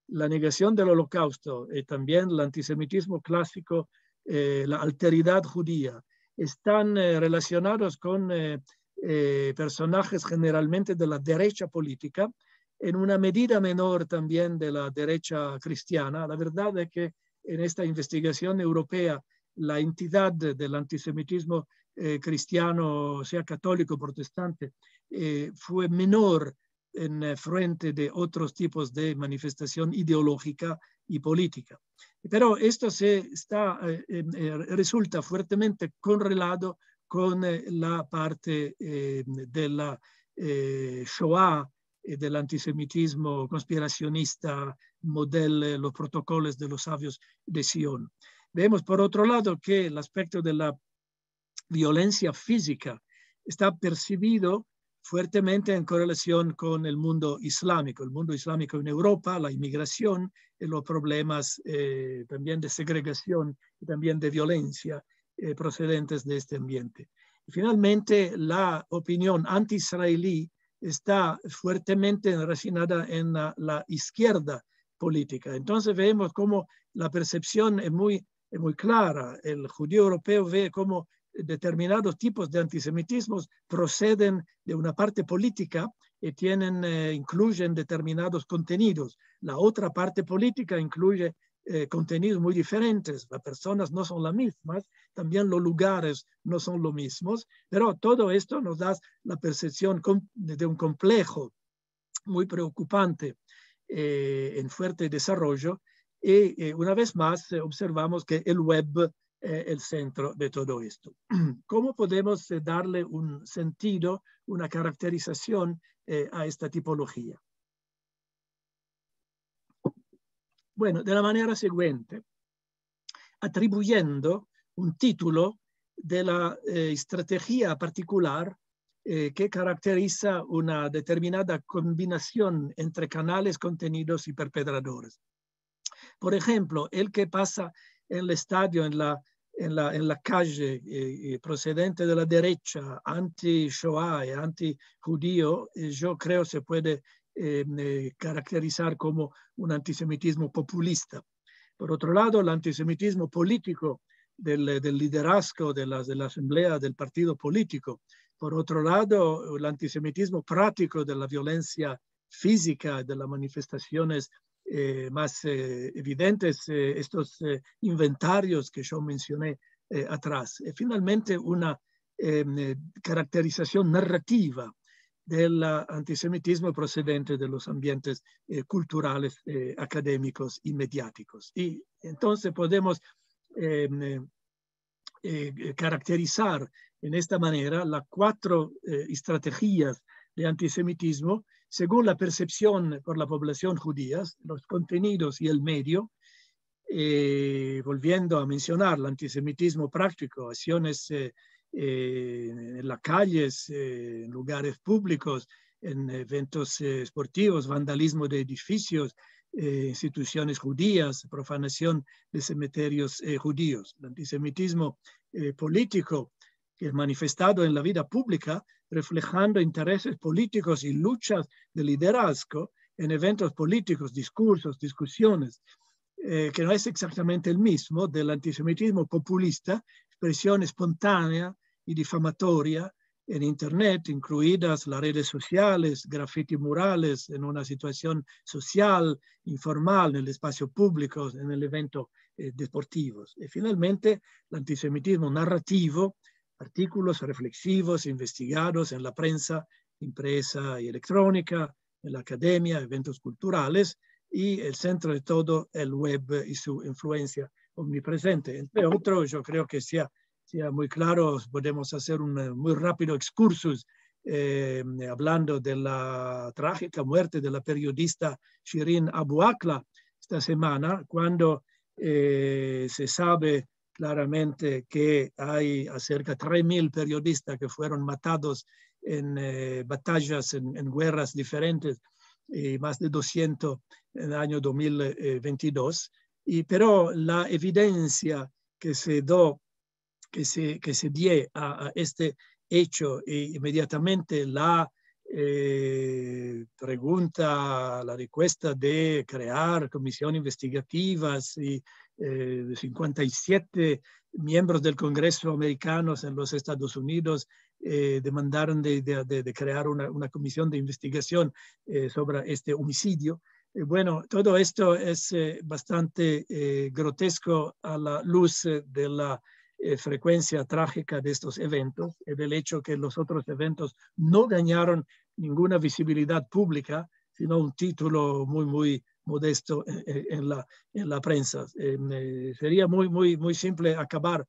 la negación del Holocausto y también el antisemitismo clásico, la alteridad judía, están relacionados con personajes generalmente de la derecha política, en una medida menor también de la derecha cristiana. La verdad es que en esta investigación europea la entidad del antisemitismo cristiano, sea católico o protestante, fue menor en frente de otros tipos de manifestación ideológica y política. Pero esto resulta fuertemente correlado con la parte de la Shoah, del antisemitismo conspiracionista, los protocolos de los sabios de Sion. Vemos, por otro lado, que el aspecto de la violencia física está percibido fuertemente en correlación con el mundo islámico en Europa, la inmigración y los problemas también de segregación y también de violencia procedentes de este ambiente. Y finalmente, la opinión anti-israelí está fuertemente enracinada en la izquierda política. Entonces vemos cómo la percepción es muy clara. El judío europeo ve cómo determinados tipos de antisemitismos proceden de una parte política y incluyen determinados contenidos. La otra parte política incluye contenidos muy diferentes. Las personas no son las mismas, también los lugares no son los mismos, pero todo esto nos da la percepción de un complejo muy preocupante en fuerte desarrollo. Y una vez más observamos que el web es el centro de todo esto. ¿Cómo podemos darle un sentido, una caracterización a esta tipología? Bueno, de la manera siguiente, atribuyendo un título de la estrategia particular que caracteriza una determinada combinación entre canales, contenidos y perpetradores. Por ejemplo, el que pasa en el estadio, en la calle, procedente de la derecha, anti-Shoah, anti-judío, yo creo se puede caracterizar como un antisemitismo populista. Por otro lado, el antisemitismo político del liderazgo de la asamblea del partido político. Por otro lado, el antisemitismo práctico de la violencia física, de las manifestaciones más evidentes, estos inventarios que yo mencioné atrás. Y finalmente, una caracterización narrativa del antisemitismo procedente de los ambientes culturales, académicos y mediáticos. Y entonces podemos caracterizar en esta manera las 4 estrategias de antisemitismo según la percepción por la población judía, los contenidos y el medio, volviendo a mencionar el antisemitismo práctico, acciones en las calles, en lugares públicos, en eventos esportivos, vandalismo de edificios, instituciones judías, profanación de cementerios judíos. El antisemitismo político que es manifestado en la vida pública, reflejando intereses políticos y luchas de liderazgo en eventos políticos, discursos, discusiones, que no es exactamente el mismo del antisemitismo populista, expresión espontánea y difamatoria en Internet, incluidas las redes sociales, graffiti murales en una situación social, informal, en el espacio público, en el evento deportivo. Y finalmente, el antisemitismo narrativo, artículos reflexivos investigados en la prensa impresa y electrónica, en la academia, eventos culturales, y el centro de todo, el web y su influencia omnipresente. Entre otros, yo creo que sea muy claro, podemos hacer un muy rápido excursus hablando de la trágica muerte de la periodista Shirin Abu Akleh esta semana, cuando se sabe claramente que hay cerca de 3.000 periodistas que fueron matados en batallas, en guerras diferentes, más de 200 en el año 2022, pero la evidencia que se dio a este hecho inmediatamente la pregunta, la requesta de crear comisiones investigativas y 57 miembros del Congreso americanos en los Estados Unidos demandaron de crear una comisión de investigación sobre este homicidio. Bueno, todo esto es bastante grotesco a la luz de la frecuencia trágica de estos eventos y del hecho que los otros eventos no ganaron ninguna visibilidad pública, sino un título muy modesto en la prensa. Sería muy simple acabar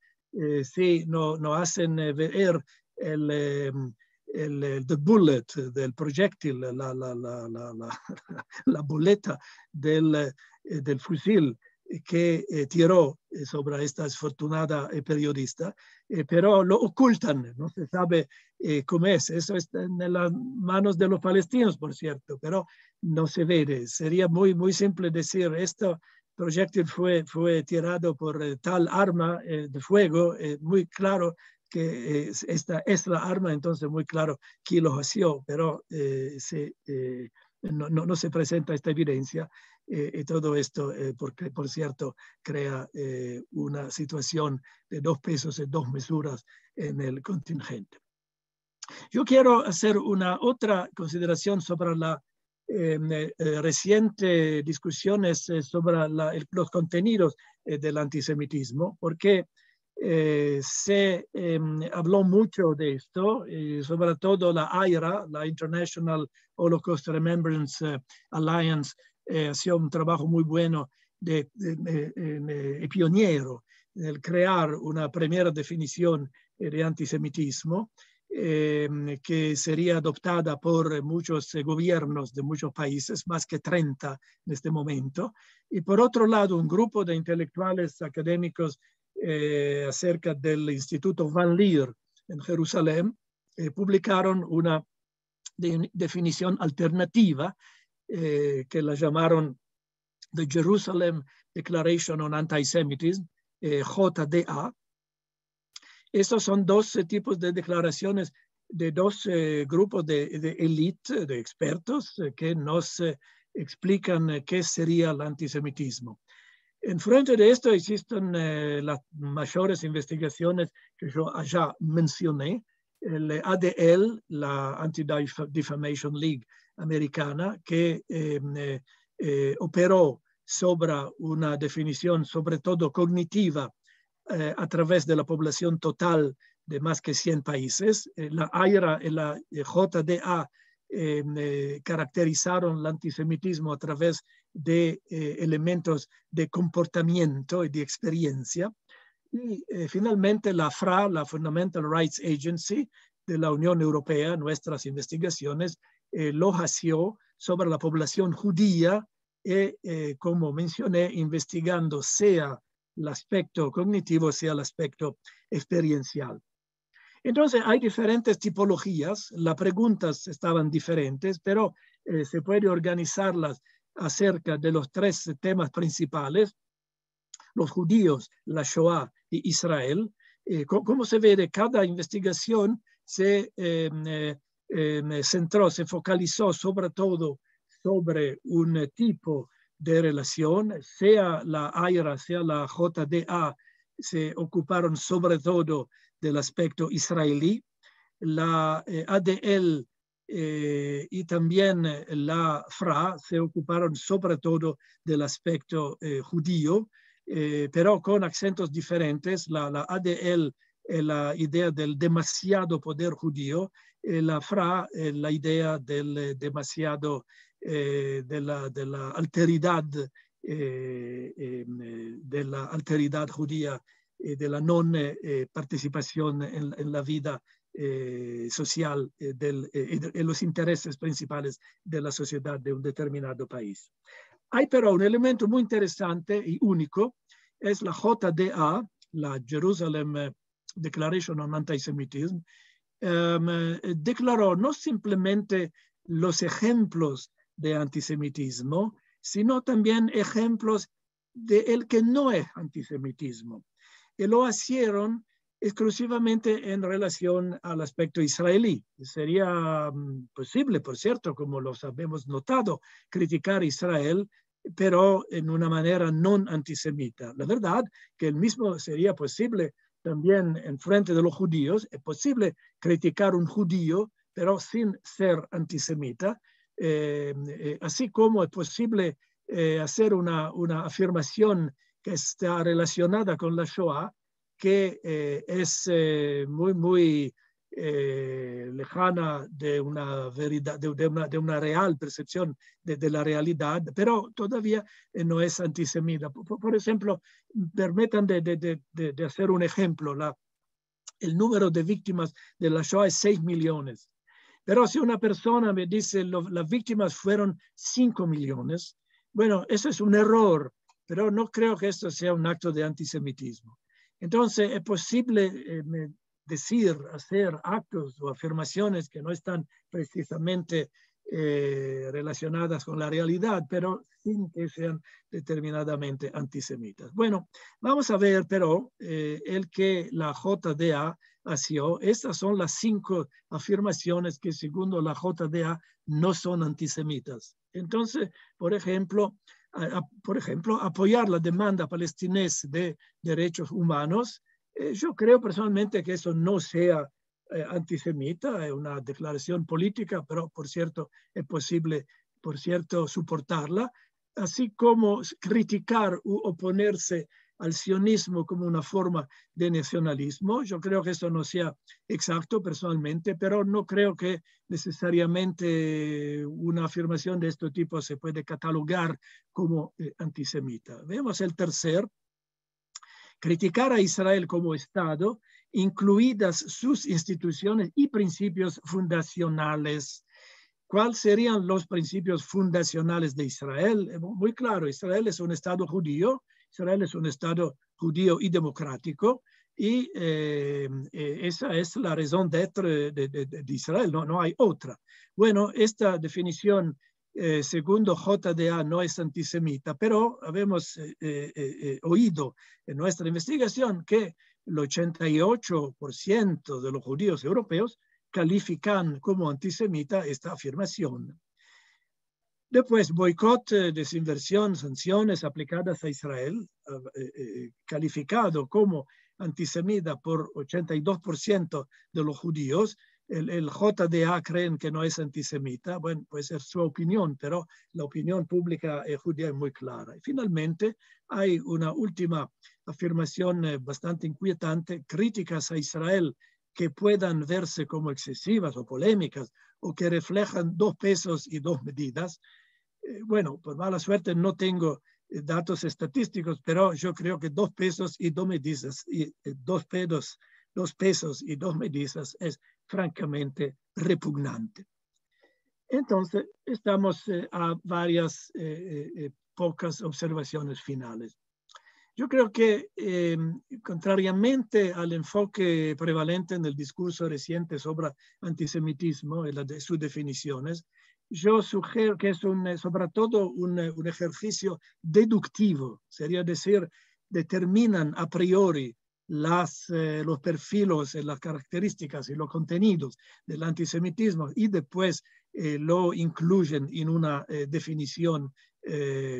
si no hacen ver the bullet del proyectil, la boleta del fusil que tiró sobre esta desafortunada periodista, pero lo ocultan, no se sabe cómo es. Eso está en las manos de los palestinos, por cierto, pero no se ve. Sería muy simple decir, este proyectil fue tirado por tal arma de fuego, muy claro que esta es la arma, entonces muy claro quién lo hació, pero no se presenta esta evidencia. Y todo esto, porque por cierto, crea una situación de dos pesos y dos mesuras en el contingente. Yo quiero hacer una otra consideración sobre la reciente discusiones sobre los contenidos del antisemitismo, porque se habló mucho de esto, sobre todo la AIRA, la International Holocaust Remembrance Alliance, hacía un trabajo muy bueno de pionero en crear una primera definición de antisemitismo que sería adoptada por muchos gobiernos de muchos países, más que 30 en este momento. Y por otro lado, un grupo de intelectuales académicos acerca del Instituto Van Leer en Jerusalén publicaron una definición alternativa que la llamaron The Jerusalem Declaration on Antisemitism, JDA. Estos son dos tipos de declaraciones de dos grupos de élite, de expertos, que nos explican qué sería el antisemitismo. En frente de esto existen las mayores investigaciones que yo ya mencioné, el ADL, la Anti-Defamation League americana, que operó sobre una definición sobre todo cognitiva a través de la población total de más que 100 países. La AIRA y la JDA caracterizaron el antisemitismo a través de elementos de comportamiento y de experiencia. Y finalmente la FRA, la Fundamental Rights Agency de la Unión Europea, nuestras investigaciones lo hació sobre la población judía y, como mencioné, investigando sea el aspecto cognitivo, sea el aspecto experiencial. Entonces, hay diferentes tipologías, las preguntas estaban diferentes, pero se puede organizarlas acerca de los tres temas principales: los judíos, la Shoah y Israel. Como se ve, de cada investigación se centró, se focalizó sobre todo sobre un tipo de relación, sea la AIRA, sea la JDA, se ocuparon sobre todo del aspecto israelí, la ADL y también la FRA se ocuparon sobre todo del aspecto judío, pero con acentos diferentes. La ADL, la idea del demasiado poder judío, la FRA, la idea del demasiado, de la alteridad, de la alteridad judía, de la no participación en la vida social, en los intereses principales de la sociedad de un determinado país. Hay pero un elemento muy interesante y único, es la JDA, la Jerusalem Declaration on Antisemitism. Declaró no simplemente los ejemplos de antisemitismo, sino también ejemplos de el que no es antisemitismo. Y lo hicieron exclusivamente en relación al aspecto israelí. Sería posible, por cierto, como los habíamos notado, criticar a Israel, pero en una manera no antisemita. La verdad que el mismo sería posible también en frente de los judíos. Es posible criticar a un judío, pero sin ser antisemita, así como es posible hacer una afirmación que está relacionada con la Shoah, que es muy lejana de una veridad, de una real percepción de la realidad, pero todavía no es antisemita. Por ejemplo, permitan de hacer un ejemplo. El número de víctimas de la Shoah es 6 millones. Pero si una persona me dice las víctimas fueron 5 millones, bueno, eso es un error, pero no creo que esto sea un acto de antisemitismo. Entonces, es posible decir, hacer actos o afirmaciones que no están precisamente relacionadas con la realidad, pero sin que sean determinadamente antisemitas. Bueno, vamos a ver, pero el que la JDA hació. Estas son las 5 afirmaciones que, según la JDA, no son antisemitas. Entonces, por ejemplo, apoyar la demanda palestinense de derechos humanos. Yo creo personalmente que eso no sea antisemita, es una declaración política, pero por cierto es posible, por cierto, soportarla, así como criticar u oponerse al sionismo como una forma de nacionalismo. Yo creo que eso no sea exacto personalmente, pero no creo que necesariamente una afirmación de este tipo se puede catalogar como antisemita. Vemos el tercer: criticar a Israel como Estado, incluidas sus instituciones y principios fundacionales. ¿Cuáles serían los principios fundacionales de Israel? Muy claro, Israel es un Estado judío, Israel es un Estado judío y democrático, y esa es la razón d'être de Israel, no hay otra. Bueno, esta definición, segundo JDA, no es antisemita, pero habemos oído en nuestra investigación que el 88% de los judíos europeos califican como antisemita esta afirmación. Después, boicot, desinversión, sanciones aplicadas a Israel, calificado como antisemita por 82% de los judíos. El JDA creen que no es antisemita. Bueno, pues es su opinión, pero la opinión pública judía es muy clara. Y finalmente, hay una última afirmación bastante inquietante: críticas a Israel que puedan verse como excesivas o polémicas, o que reflejan 2 pesos y 2 medidas. Bueno, por mala suerte no tengo datos estadísticos, pero yo creo que 2 pesos y 2 medidas, y 2 pesos y 2 medidas es francamente repugnante. Entonces, estamos a varias pocas observaciones finales. Yo creo que, contrariamente al enfoque prevalente en el discurso reciente sobre antisemitismo y sus definiciones, yo sugiero que es sobre todo un ejercicio deductivo, sería decir, determinan a priori los perfiles, las características y los contenidos del antisemitismo y después lo incluyen en una definición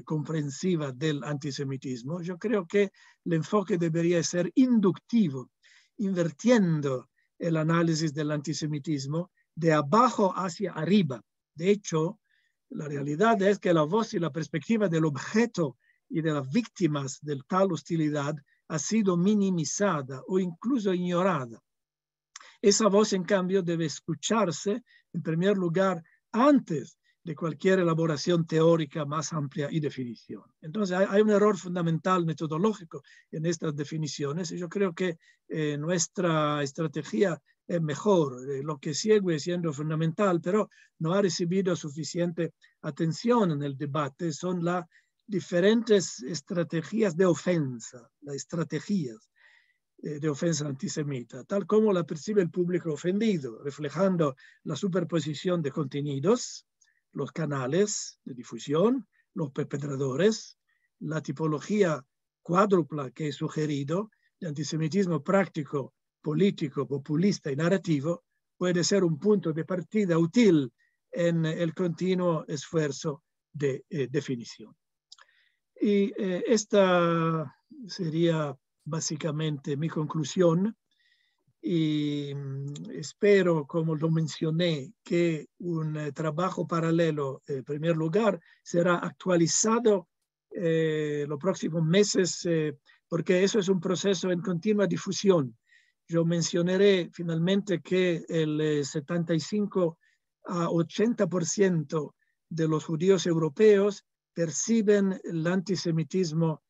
comprensiva del antisemitismo. Yo creo que el enfoque debería ser inductivo, invirtiendo el análisis del antisemitismo de abajo hacia arriba. De hecho, la realidad es que la voz y la perspectiva del objeto y de las víctimas de tal hostilidad ha sido minimizada o incluso ignorada. Esa voz, en cambio, debe escucharse, en primer lugar, antes de cualquier elaboración teórica más amplia y definición. Entonces, hay un error fundamental metodológico en estas definiciones y yo creo que nuestra estrategia es mejor. Lo que sigue siendo fundamental, pero no ha recibido suficiente atención en el debate, son las diferentes estrategias de ofensa, las estrategias de ofensa antisemita, tal como la percibe el público ofendido, reflejando la superposición de contenidos, los canales de difusión, los perpetradores, la tipología cuádrupla que he sugerido, de antisemitismo práctico, político, populista y narrativo, puede ser un punto de partida útil en el continuo esfuerzo de definición. Y esta sería básicamente mi conclusión y espero, como lo mencioné, que un trabajo paralelo, en primer lugar, será actualizado los próximos meses, porque eso es un proceso en continua difusión. Yo mencionaré finalmente que el 75 a 80% de los judíos europeos perciben el antisemitismo,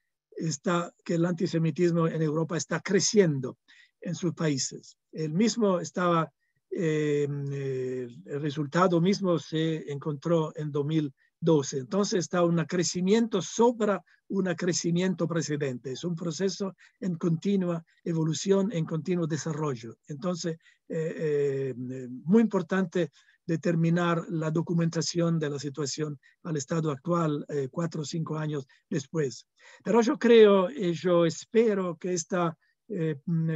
que el antisemitismo en Europa está creciendo en sus países. El mismo estaba, el resultado mismo se encontró en 2012. Entonces está un crecimiento sobre un crecimiento precedente. Es un proceso en continua evolución, en continuo desarrollo. Entonces, muy importante determinar la documentación de la situación al estado actual 4 o 5 años después. Pero yo creo y yo espero que esta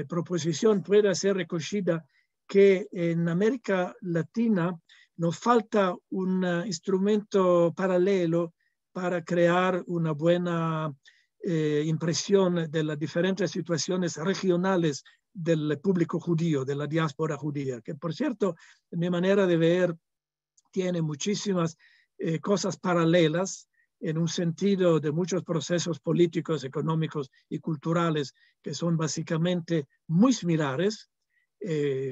proposición pueda ser recogida, que en América Latina nos falta un instrumento paralelo para crear una buena impresión de las diferentes situaciones regionales del público judío, de la diáspora judía, que por cierto, en mi manera de ver, tiene muchísimas cosas paralelas en un sentido de muchos procesos políticos, económicos y culturales que son básicamente muy similares,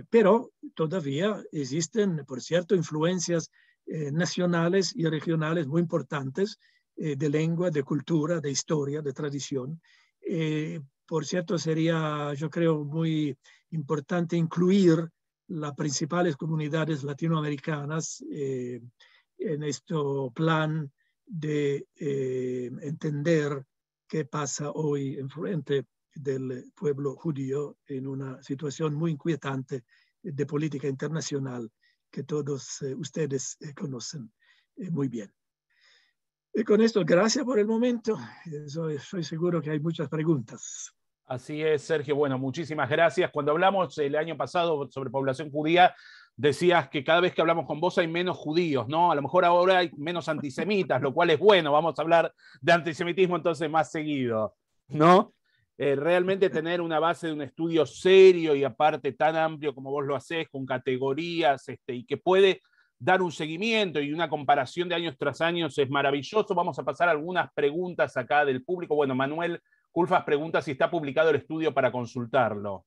pero todavía existen, por cierto, influencias nacionales y regionales muy importantes de lengua, de cultura, de historia, de tradición. Por cierto, sería, yo creo, muy importante incluir las principales comunidades latinoamericanas en este plan de entender qué pasa hoy en frente del pueblo judío en una situación muy inquietante de política internacional que todos ustedes conocen muy bien. Y con esto, gracias por el momento. Soy seguro que hay muchas preguntas. Así es, Sergio. Bueno, muchísimas gracias. Cuando hablamos el año pasado sobre población judía, decías que cada vez que hablamos con vos hay menos judíos, ¿no? A lo mejor ahora hay menos antisemitas, lo cual es bueno. Vamos a hablar de antisemitismo entonces más seguido, ¿no? Realmente tener una base de un estudio serio y aparte tan amplio como vos lo hacés, con categorías y que puede dar un seguimiento y una comparación de años tras años es maravilloso. Vamos a pasar algunas preguntas acá del público. Bueno, Manuel Culfas pregunta si está publicado el estudio para consultarlo.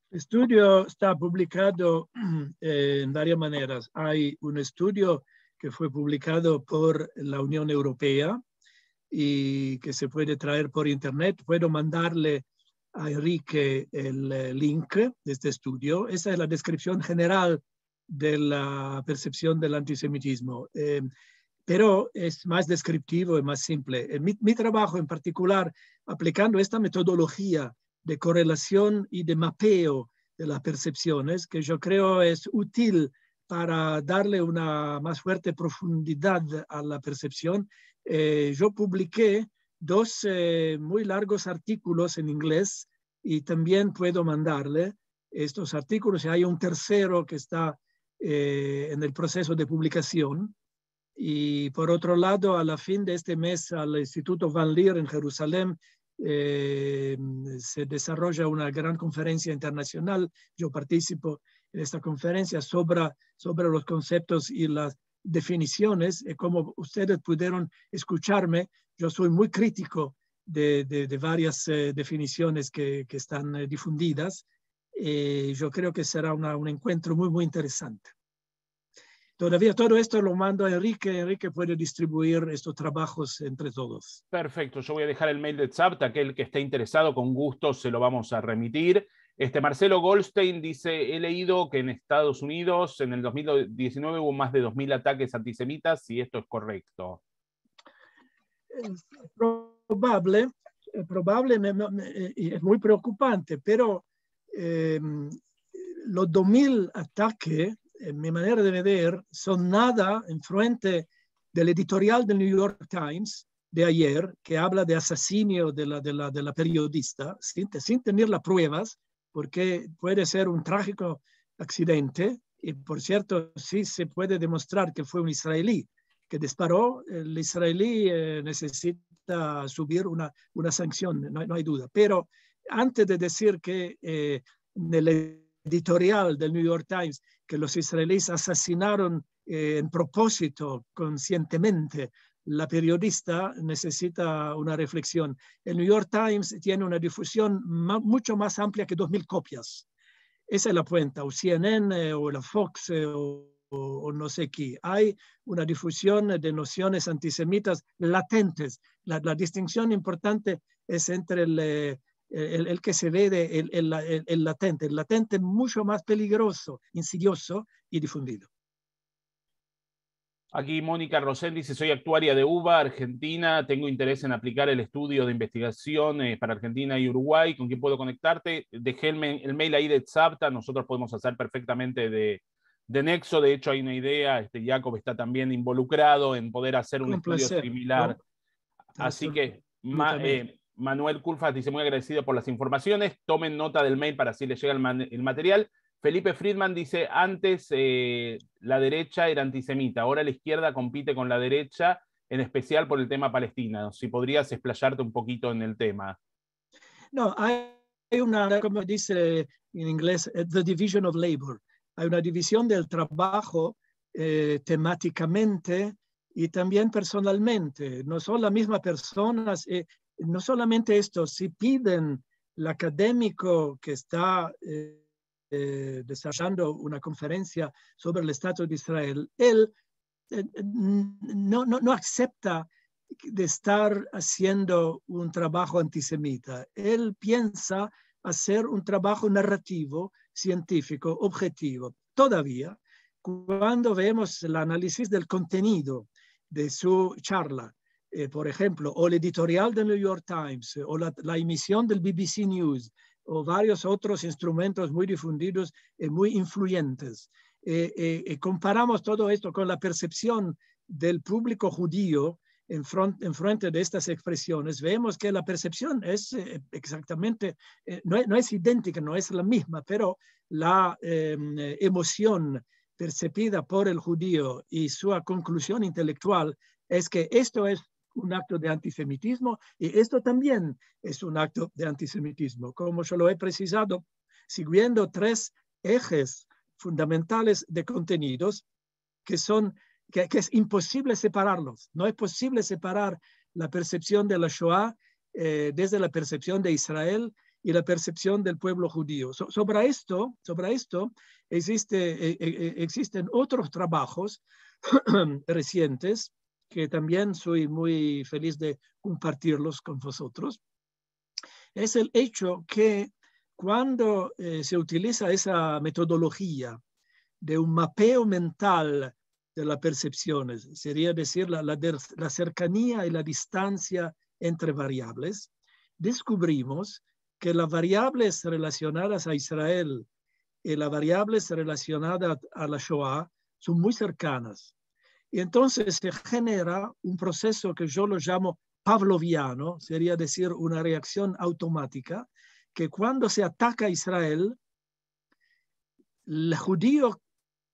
El estudio está publicado en varias maneras. Hay un estudio que fue publicado por la Unión Europea y que se puede traer por internet. Puedo mandarle a Enrique el link de este estudio. Esa es la descripción general de la percepción del antisemitismo. Pero es más descriptivo y más simple. Mi trabajo en particular, aplicando esta metodología de correlación y de mapeo de las percepciones, que yo creo es útil para darle una más fuerte profundidad a la percepción, yo publiqué dos muy largos artículos en inglés y también puedo mandarle estos artículos. Y hay un tercero que está en el proceso de publicación. Y por otro lado, a la fin de este mes, al Instituto Van Leer en Jerusalén, se desarrolla una gran conferencia internacional. Yo participo en esta conferencia sobre los conceptos y las definiciones. Como ustedes pudieron escucharme, yo soy muy crítico de varias definiciones que están difundidas. Yo creo que será un encuentro muy, muy interesante. Todavía todo esto lo mando a Enrique. Enrique puede distribuir estos trabajos entre todos. Perfecto, yo voy a dejar el mail de Tzavta, aquel que esté interesado, con gusto se lo vamos a remitir. Marcelo Goldstein dice, he leído que en Estados Unidos en el 2019 hubo más de 2.000 ataques antisemitas, si esto es correcto. Es probable, es muy preocupante, pero los 2.000 ataques, en mi manera de ver, son nada en frente del editorial del New York Times de ayer, que habla de asesinio de la periodista, sin tener las pruebas, porque puede ser un trágico accidente, y por cierto, sí se puede demostrar que fue un israelí que disparó. El israelí necesita subir una sanción, no hay duda. Pero antes de decir que en el editorial del New York Times que los israelíes asesinaron en propósito, conscientemente, la periodista, necesita una reflexión. El New York Times tiene una difusión mucho más amplia que 2.000 copias. Esa es la cuenta, o CNN, o la Fox, o no sé qué. Hay una difusión de nociones antisemitas latentes. La distinción importante es entre el que se ve el latente mucho más peligroso, insidioso y difundido. Aquí Mónica Rosén dice, soy actuaria de UBA, Argentina, tengo interés en aplicar el estudio de investigación para Argentina y Uruguay, ¿con quién puedo conectarte? Dejé el mail ahí de Tzavta, nosotros podemos hacer perfectamente de nexo, de hecho hay una idea, Jacob está también involucrado en poder hacer un estudio similar. ¿No? Así que Manuel Culfas dice, muy agradecido por las informaciones, tomen nota del mail para así les llega el material. Felipe Friedman dice, antes la derecha era antisemita, ahora la izquierda compite con la derecha, en especial por el tema Palestina. Si podrías explayarte un poquito en el tema. No, hay una, como dice en inglés, the division of labor. Hay una división del trabajo temáticamente y también personalmente. No son las mismas personas, no solamente esto, si piden el académico que está desarrollando una conferencia sobre el Estado de Israel, él no acepta de estar haciendo un trabajo antisemita. Él piensa hacer un trabajo narrativo, científico, objetivo. Todavía, cuando vemos el análisis del contenido de su charla, por ejemplo, o el editorial del New York Times, o la emisión del BBC News, o varios otros instrumentos muy difundidos y muy influyentes. Comparamos todo esto con la percepción del público judío en frente de estas expresiones, vemos que la percepción es exactamente, no es idéntica, no es la misma, pero la emoción percibida por el judío y su conclusión intelectual es que esto es un acto de antisemitismo y esto también es un acto de antisemitismo. Como yo lo he precisado, siguiendo 3 ejes fundamentales de contenidos que es imposible separarlos. No es posible separar la percepción de la Shoah desde la percepción de Israel y la percepción del pueblo judío. Sobre esto existen otros trabajos recientes que también soy muy feliz de compartirlos con vosotros. Es el hecho que cuando se utiliza esa metodología de un mapeo mental de las percepciones, sería decir, la cercanía y la distancia entre variables, descubrimos que las variables relacionadas a Israel y las variables relacionadas a la Shoah son muy cercanas. Y entonces se genera un proceso que yo lo llamo pavloviano, sería decir, una reacción automática, que cuando se ataca a Israel, el judío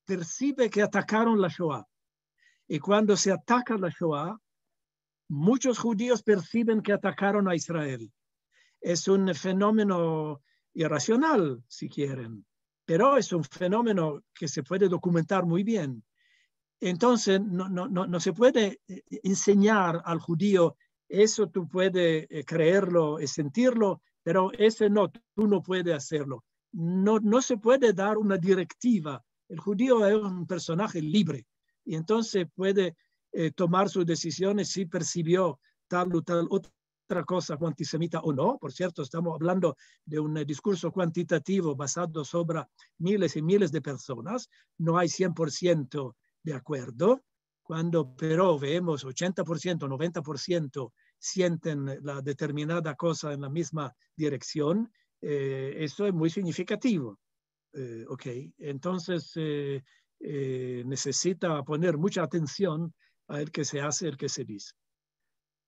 percibe que atacaron la Shoah. Y cuando se ataca la Shoah, muchos judíos perciben que atacaron a Israel. Es un fenómeno irracional, si quieren, pero es un fenómeno que se puede documentar muy bien. Entonces, no se puede enseñar al judío, eso tú puedes creerlo y sentirlo, pero ese no, tú no puedes hacerlo. No se puede dar una directiva. El judío es un personaje libre y entonces puede tomar sus decisiones si percibió tal o tal otra cosa antisemita o no. Por cierto, estamos hablando de un discurso cuantitativo basado sobre miles y miles de personas. No hay 100% de acuerdo. Cuando pero vemos 80%, 90% sienten la determinada cosa en la misma dirección, eso es muy significativo. Okay. Entonces, necesita poner mucha atención a el que se hace, el que se dice.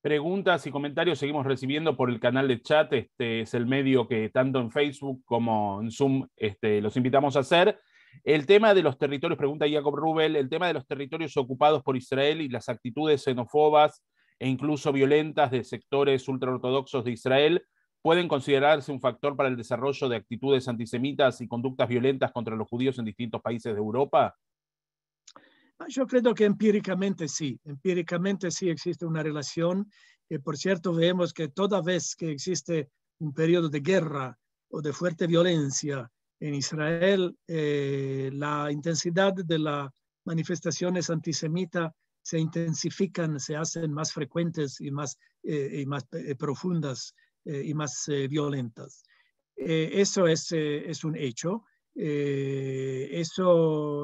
Preguntas y comentarios seguimos recibiendo por el canal de chat. Este es el medio que tanto en Facebook como en Zoom los invitamos a hacer. El tema de los territorios, pregunta Jacob Rubel, el tema de los territorios ocupados por Israel y las actitudes xenófobas e incluso violentas de sectores ultraortodoxos de Israel pueden considerarse un factor para el desarrollo de actitudes antisemitas y conductas violentas contra los judíos en distintos países de Europa. Yo creo que empíricamente sí existe una relación. Por cierto, vemos que toda vez que existe un periodo de guerra o de fuerte violencia en Israel, la intensidad de las manifestaciones antisemitas se intensifican, se hacen más frecuentes y más profundas y más violentas. Eso es un hecho. Eso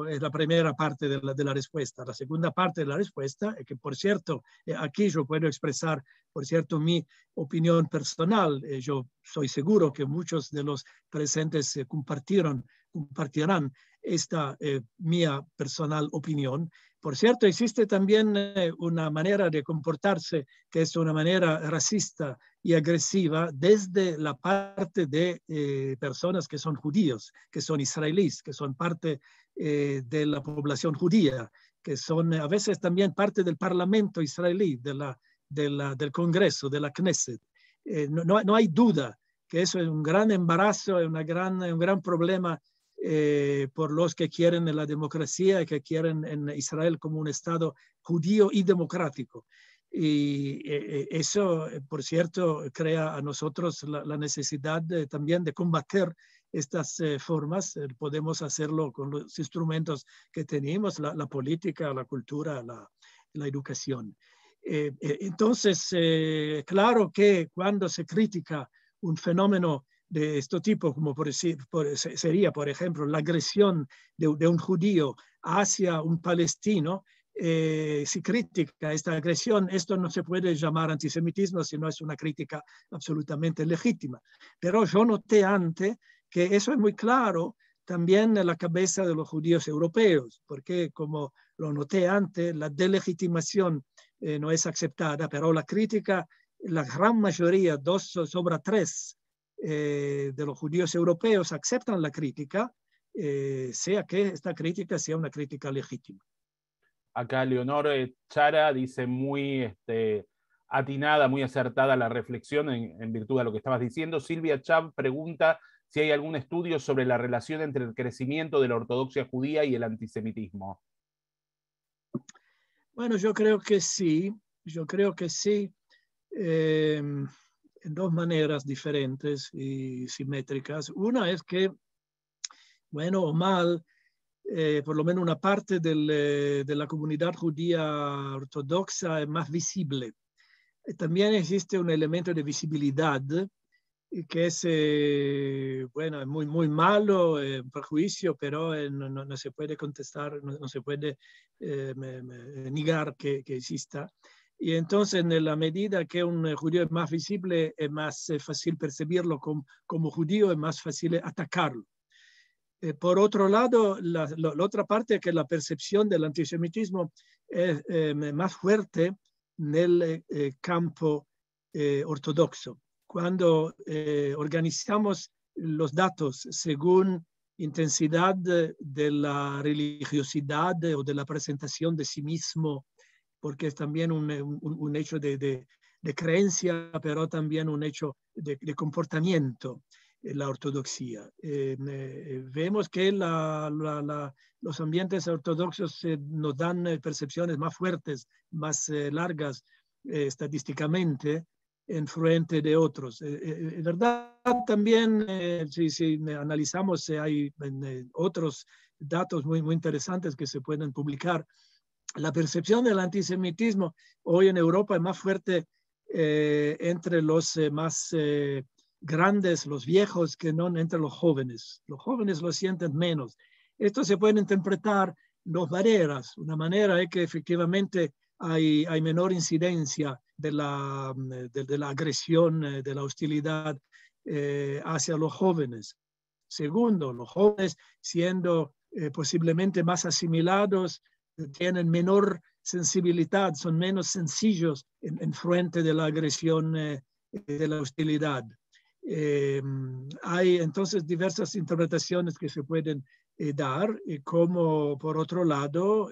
es la primera parte de la respuesta. La segunda parte de la respuesta es que, por cierto, aquí yo puedo expresar, por cierto, mi opinión personal. Yo soy seguro que muchos de los presentes compartirán esta mía personal opinión. Por cierto, existe también una manera de comportarse que es una manera racista y agresiva desde la parte de personas que son judíos, que son israelíes, que son parte de la población judía, que son a veces también parte del parlamento israelí, del Congreso, de la Knesset. No hay duda que eso es un gran embarazo, un gran problema por los que quieren la democracia y que quieren en Israel como un Estado judío y democrático. Y eso, por cierto, crea a nosotros la necesidad también de combater estas formas. Podemos hacerlo con los instrumentos que tenemos, la política, la cultura, la educación. Entonces, claro que cuando se critica un fenómeno de este tipo, como sería, por ejemplo, la agresión de un judío hacia un palestino, si critica esta agresión, esto no se puede llamar antisemitismo, sino es una crítica absolutamente legítima. Pero yo noté antes que eso es muy claro también en la cabeza de los judíos europeos, porque como lo noté antes, la delegitimación no es aceptada, pero la crítica, la gran mayoría, 2 sobre 3 de los judíos europeos aceptan la crítica, sea que esta crítica sea una crítica legítima. Acá Leonor Chara dice muy atinada, muy acertada la reflexión en virtud de lo que estabas diciendo. Silvia Chav pregunta si hay algún estudio sobre la relación entre el crecimiento de la ortodoxia judía y el antisemitismo. Bueno, yo creo que sí, en 2 maneras diferentes y simétricas. Una es que, bueno o mal, por lo menos una parte de la comunidad judía ortodoxa es más visible. También existe un elemento de visibilidad y que es, bueno, muy, muy malo, perjuicio, pero no se puede contestar, no se puede negar que exista. Y entonces, en la medida que un judío es más visible, es más fácil percibirlo como judío, es más fácil atacarlo. Por otro lado, la otra parte es que la percepción del antisemitismo es más fuerte en el campo ortodoxo. Cuando organizamos los datos según intensidad de la religiosidad o de la presentación de sí mismo, porque es también un hecho de creencia, pero también un hecho de comportamiento, la ortodoxia. Vemos que los ambientes ortodoxos nos dan percepciones más fuertes, más largas estadísticamente en frente de otros. En verdad, también, si analizamos, hay otros datos muy, muy interesantes que se pueden publicar. La percepción del antisemitismo hoy en Europa es más fuerte entre los más grandes, los viejos, que no entre los jóvenes. Los jóvenes lo sienten menos. Esto se puede interpretar dos maneras. Una manera es que efectivamente hay menor incidencia de la agresión, de la hostilidad hacia los jóvenes. Segundo, los jóvenes siendo posiblemente más asimilados, tienen menor sensibilidad, son menos sencillos en frente de la agresión, de la hostilidad. Hay entonces diversas interpretaciones que se pueden dar, como por otro lado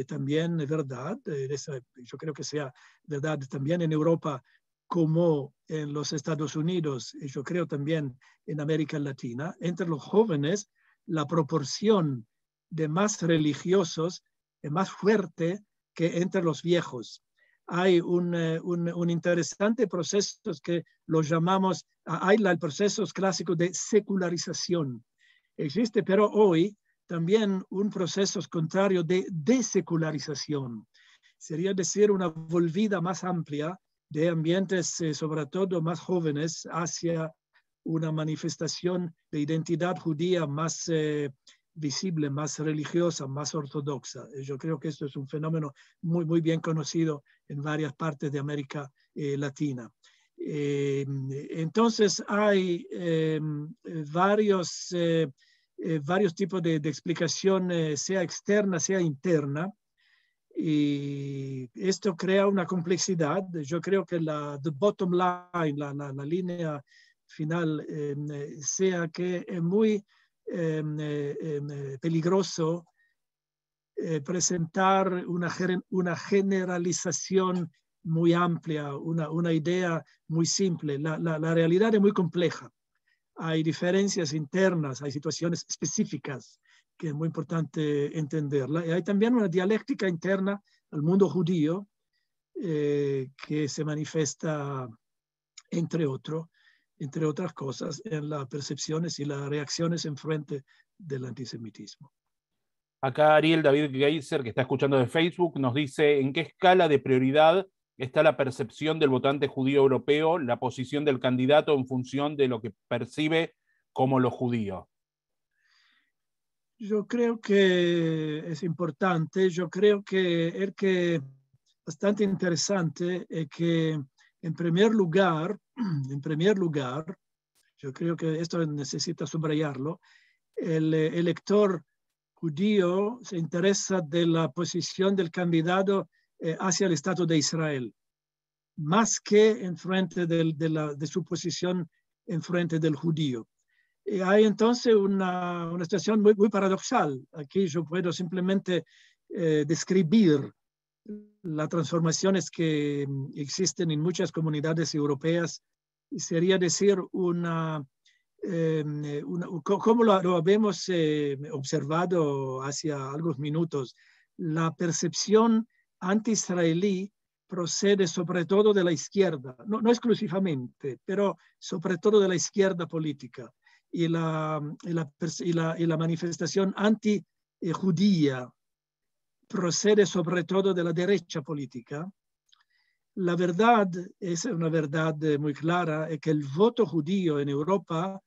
también es verdad, yo creo que sea verdad también en Europa como en los Estados Unidos, y yo creo también en América Latina, entre los jóvenes la proporción de más religiosos es más fuerte que entre los viejos. Hay un interesante proceso que lo llamamos, hay el proceso clásico de secularización. Existe, pero hoy también un proceso contrario de desecularización. Sería decir, una volvida más amplia de ambientes, sobre todo más jóvenes, hacia una manifestación de identidad judía más visible, más religiosa, más ortodoxa. Yo creo que esto es un fenómeno muy, muy bien conocido en varias partes de América Latina. Entonces hay varios tipos de explicación, sea externa, sea interna, y esto crea una complejidad. Yo creo que the bottom line, la línea final, sea que es muy peligroso presentar una generalización muy amplia, una idea muy simple. La realidad es muy compleja. Hay diferencias internas, hay situaciones específicas que es muy importante entenderla. Y hay también una dialéctica interna al mundo judío que se manifiesta, entre otras cosas, en las percepciones y las reacciones en frente del antisemitismo. Acá Ariel David Geiser, que está escuchando de Facebook, nos dice en qué escala de prioridad está la percepción del votante judío europeo, la posición del candidato en función de lo que percibe como lo judío. Yo creo que es importante, yo creo que es bastante interesante que en primer lugar, yo creo que esto necesita subrayarlo, el elector judío se interesa de la posición del candidato hacia el Estado de Israel, más que en frente de su posición en frente del judío. Y hay entonces una situación muy, muy paradoxal. Aquí yo puedo simplemente describir las transformaciones que existen en muchas comunidades europeas. Y sería decir como lo habíamos observado hace algunos minutos, la percepción anti-israelí procede sobre todo de la izquierda, no exclusivamente, pero sobre todo de la izquierda política. Y la manifestación anti-judía procede sobre todo de la derecha política. la verdad es una verdad muy clara, es que el voto judío en Europa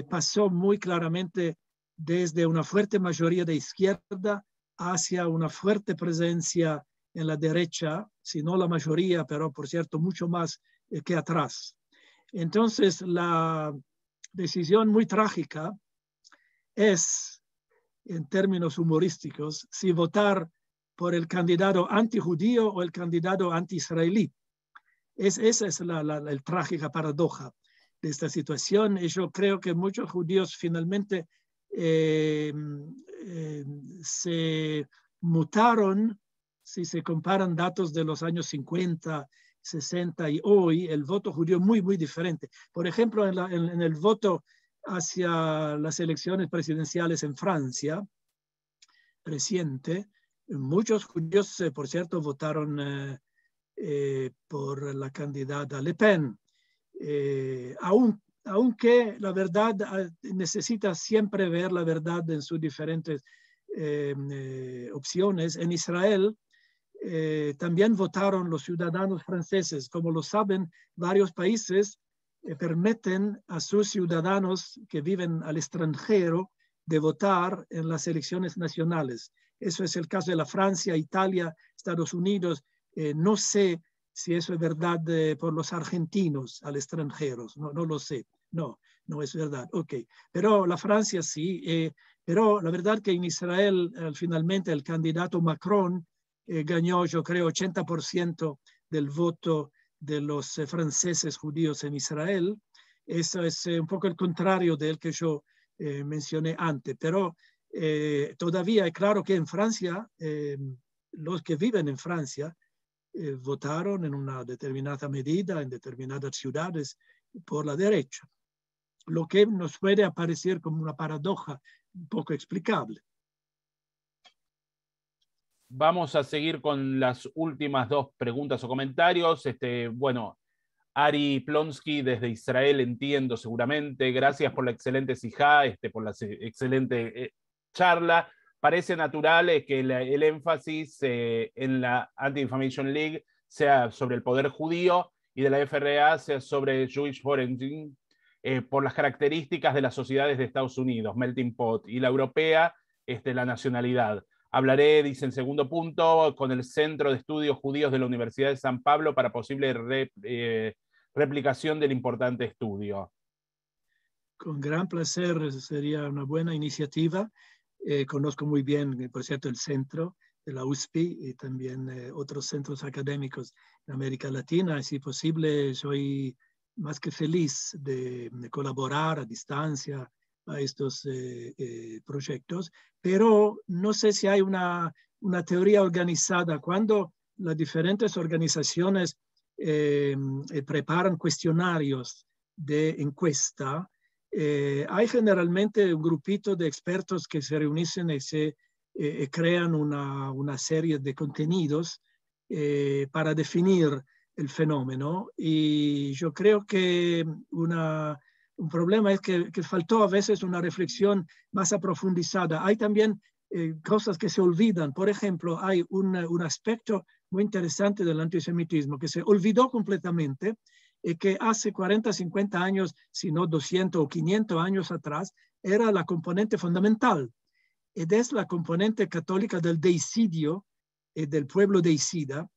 pasó muy claramente desde una fuerte mayoría de izquierda hacia una fuerte presencia en la derecha, si no la mayoría, pero por cierto mucho más que atrás. Entonces, la decisión muy trágica es, en términos humorísticos, si votar por el candidato antijudío o el candidato anti-israelí. Esa es la trágica paradoja de esta situación. Y yo creo que muchos judíos finalmente se mutaron. Si se comparan datos de los años 50, 60 y hoy, el voto judío es muy, muy diferente. Por ejemplo, en el voto hacia las elecciones presidenciales en Francia, reciente, muchos judíos, por cierto, votaron por la candidata Le Pen, aunque la verdad necesita siempre ver la verdad en sus diferentes opciones. En Israel también votaron los ciudadanos franceses. Como lo saben, varios países permiten a sus ciudadanos que viven al extranjero de votar en las elecciones nacionales. Eso es el caso de la Francia, Italia, Estados Unidos. No sé si eso es verdad por los argentinos al extranjero. No lo sé. No es verdad. Ok. Pero la Francia sí. Pero la verdad que en Israel finalmente el candidato Macron ganó, yo creo, 80% del voto de los franceses judíos en Israel. Eso es un poco el contrario del que yo mencioné antes. Pero todavía es claro que en Francia, los que viven en Francia votaron en una determinada medida, en determinadas ciudades, por la derecha. Lo que nos puede parecer como una paradoja un poco explicable. Vamos a seguir con las últimas dos preguntas o comentarios. Bueno, Ari Plonsky desde Israel, entiendo seguramente. Gracias por la excelente sijá, por la excelente charla. Parece natural que el énfasis en la Anti-Defamation League sea sobre el poder judío y de la FRA sea sobre Jewish Forensic por las características de las sociedades de Estados Unidos, melting pot, y la europea, la nacionalidad. Hablaré, dice en segundo punto, con el Centro de Estudios Judíos de la Universidad de San Pablo para posible replicación del importante estudio. Con gran placer, sería una buena iniciativa. Conozco muy bien, por cierto, el centro de la USPI y también otros centros académicos en América Latina. Si posible, soy más que feliz de colaborar a distancia a estos proyectos, pero no sé si hay una teoría organizada. Cuando las diferentes organizaciones preparan cuestionarios de encuesta, hay generalmente un grupito de expertos que se reúnen y se crean una serie de contenidos para definir el fenómeno. Y yo creo que un problema es que faltó a veces una reflexión más aprofundizada. Hay también cosas que se olvidan. Por ejemplo, hay un aspecto muy interesante del antisemitismo que se olvidó completamente, que hace 40, 50 años, si no 200 o 500 años atrás, era la componente fundamental. Y es la componente católica del deicidio del pueblo deicida.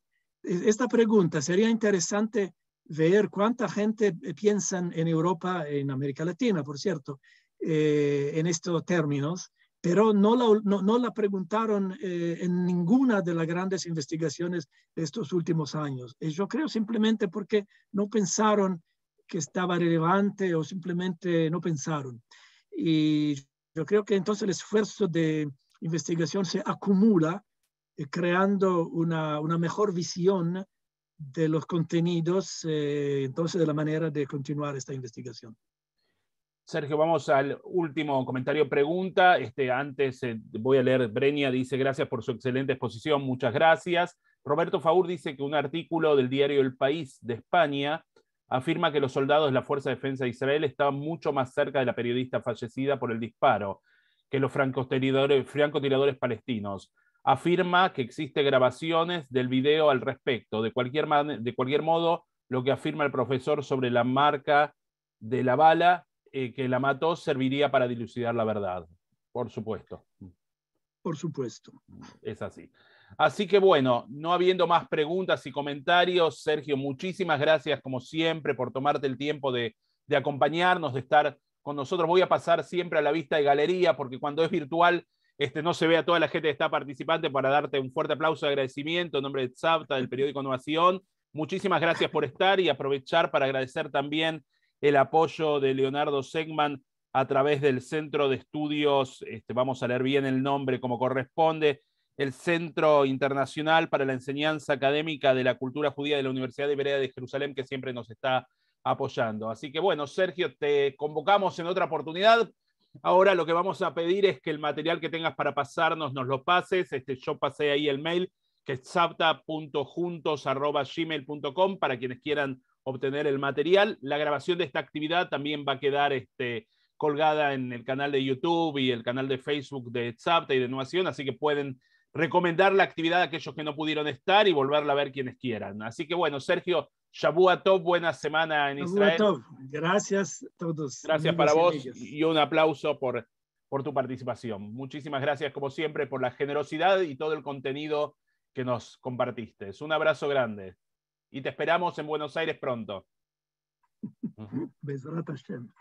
Esta pregunta sería interesante ver cuánta gente piensa en Europa, en América Latina, por cierto, en estos términos, pero no la preguntaron en ninguna de las grandes investigaciones de estos últimos años. Y yo creo simplemente porque no pensaron que estaba relevante o simplemente no pensaron. Y yo creo que entonces el esfuerzo de investigación se acumula creando una mejor visión de los contenidos, entonces de la manera de continuar esta investigación. Sergio, vamos al último comentario pregunta. Antes voy a leer. Breña dice: gracias por su excelente exposición, muchas gracias. Roberto Faur dice que un artículo del diario El País de España afirma que los soldados de la Fuerza de Defensa de Israel estaban mucho más cerca de la periodista fallecida por el disparo que los francotiradores palestinos. afirma que existen grabaciones del video al respecto. De cualquier modo, lo que afirma el profesor sobre la marca de la bala que la mató serviría para dilucidar la verdad. Por supuesto. Por supuesto. Es así. Así que bueno, no habiendo más preguntas y comentarios, Sergio, muchísimas gracias como siempre por tomarte el tiempo de acompañarnos, de estar con nosotros. Voy a pasar siempre a la vista de galería porque cuando es virtual no se ve a toda la gente que está participante, para darte un fuerte aplauso de agradecimiento en nombre de Tzavta, del periódico Innovación. Muchísimas gracias por estar y aprovechar para agradecer también el apoyo de Leonardo Segman a través del Centro de Estudios, vamos a leer bien el nombre como corresponde, el Centro Internacional para la Enseñanza Académica de la Cultura Judía de la Universidad Hebrea de Jerusalén, que siempre nos está apoyando. Así que bueno, Sergio, te convocamos en otra oportunidad. Ahora lo que vamos a pedir es que el material que tengas para pasarnos nos lo pases. Yo pasé ahí el mail, que es tzavta.juntos@gmail.com, para quienes quieran obtener el material. La grabación de esta actividad también va a quedar colgada en el canal de YouTube y el canal de Facebook de Tzavta y de Innovación, así que pueden recomendar la actividad a aquellos que no pudieron estar y volverla a ver quienes quieran. Así que bueno, Sergio, Shavua Tov, buena semana en Israel. Tov. Gracias a todos. Gracias para vos y un aplauso por tu participación. Muchísimas gracias, como siempre, por la generosidad y todo el contenido que nos compartiste. Un abrazo grande y te esperamos en Buenos Aires pronto. Bezrat Hashem.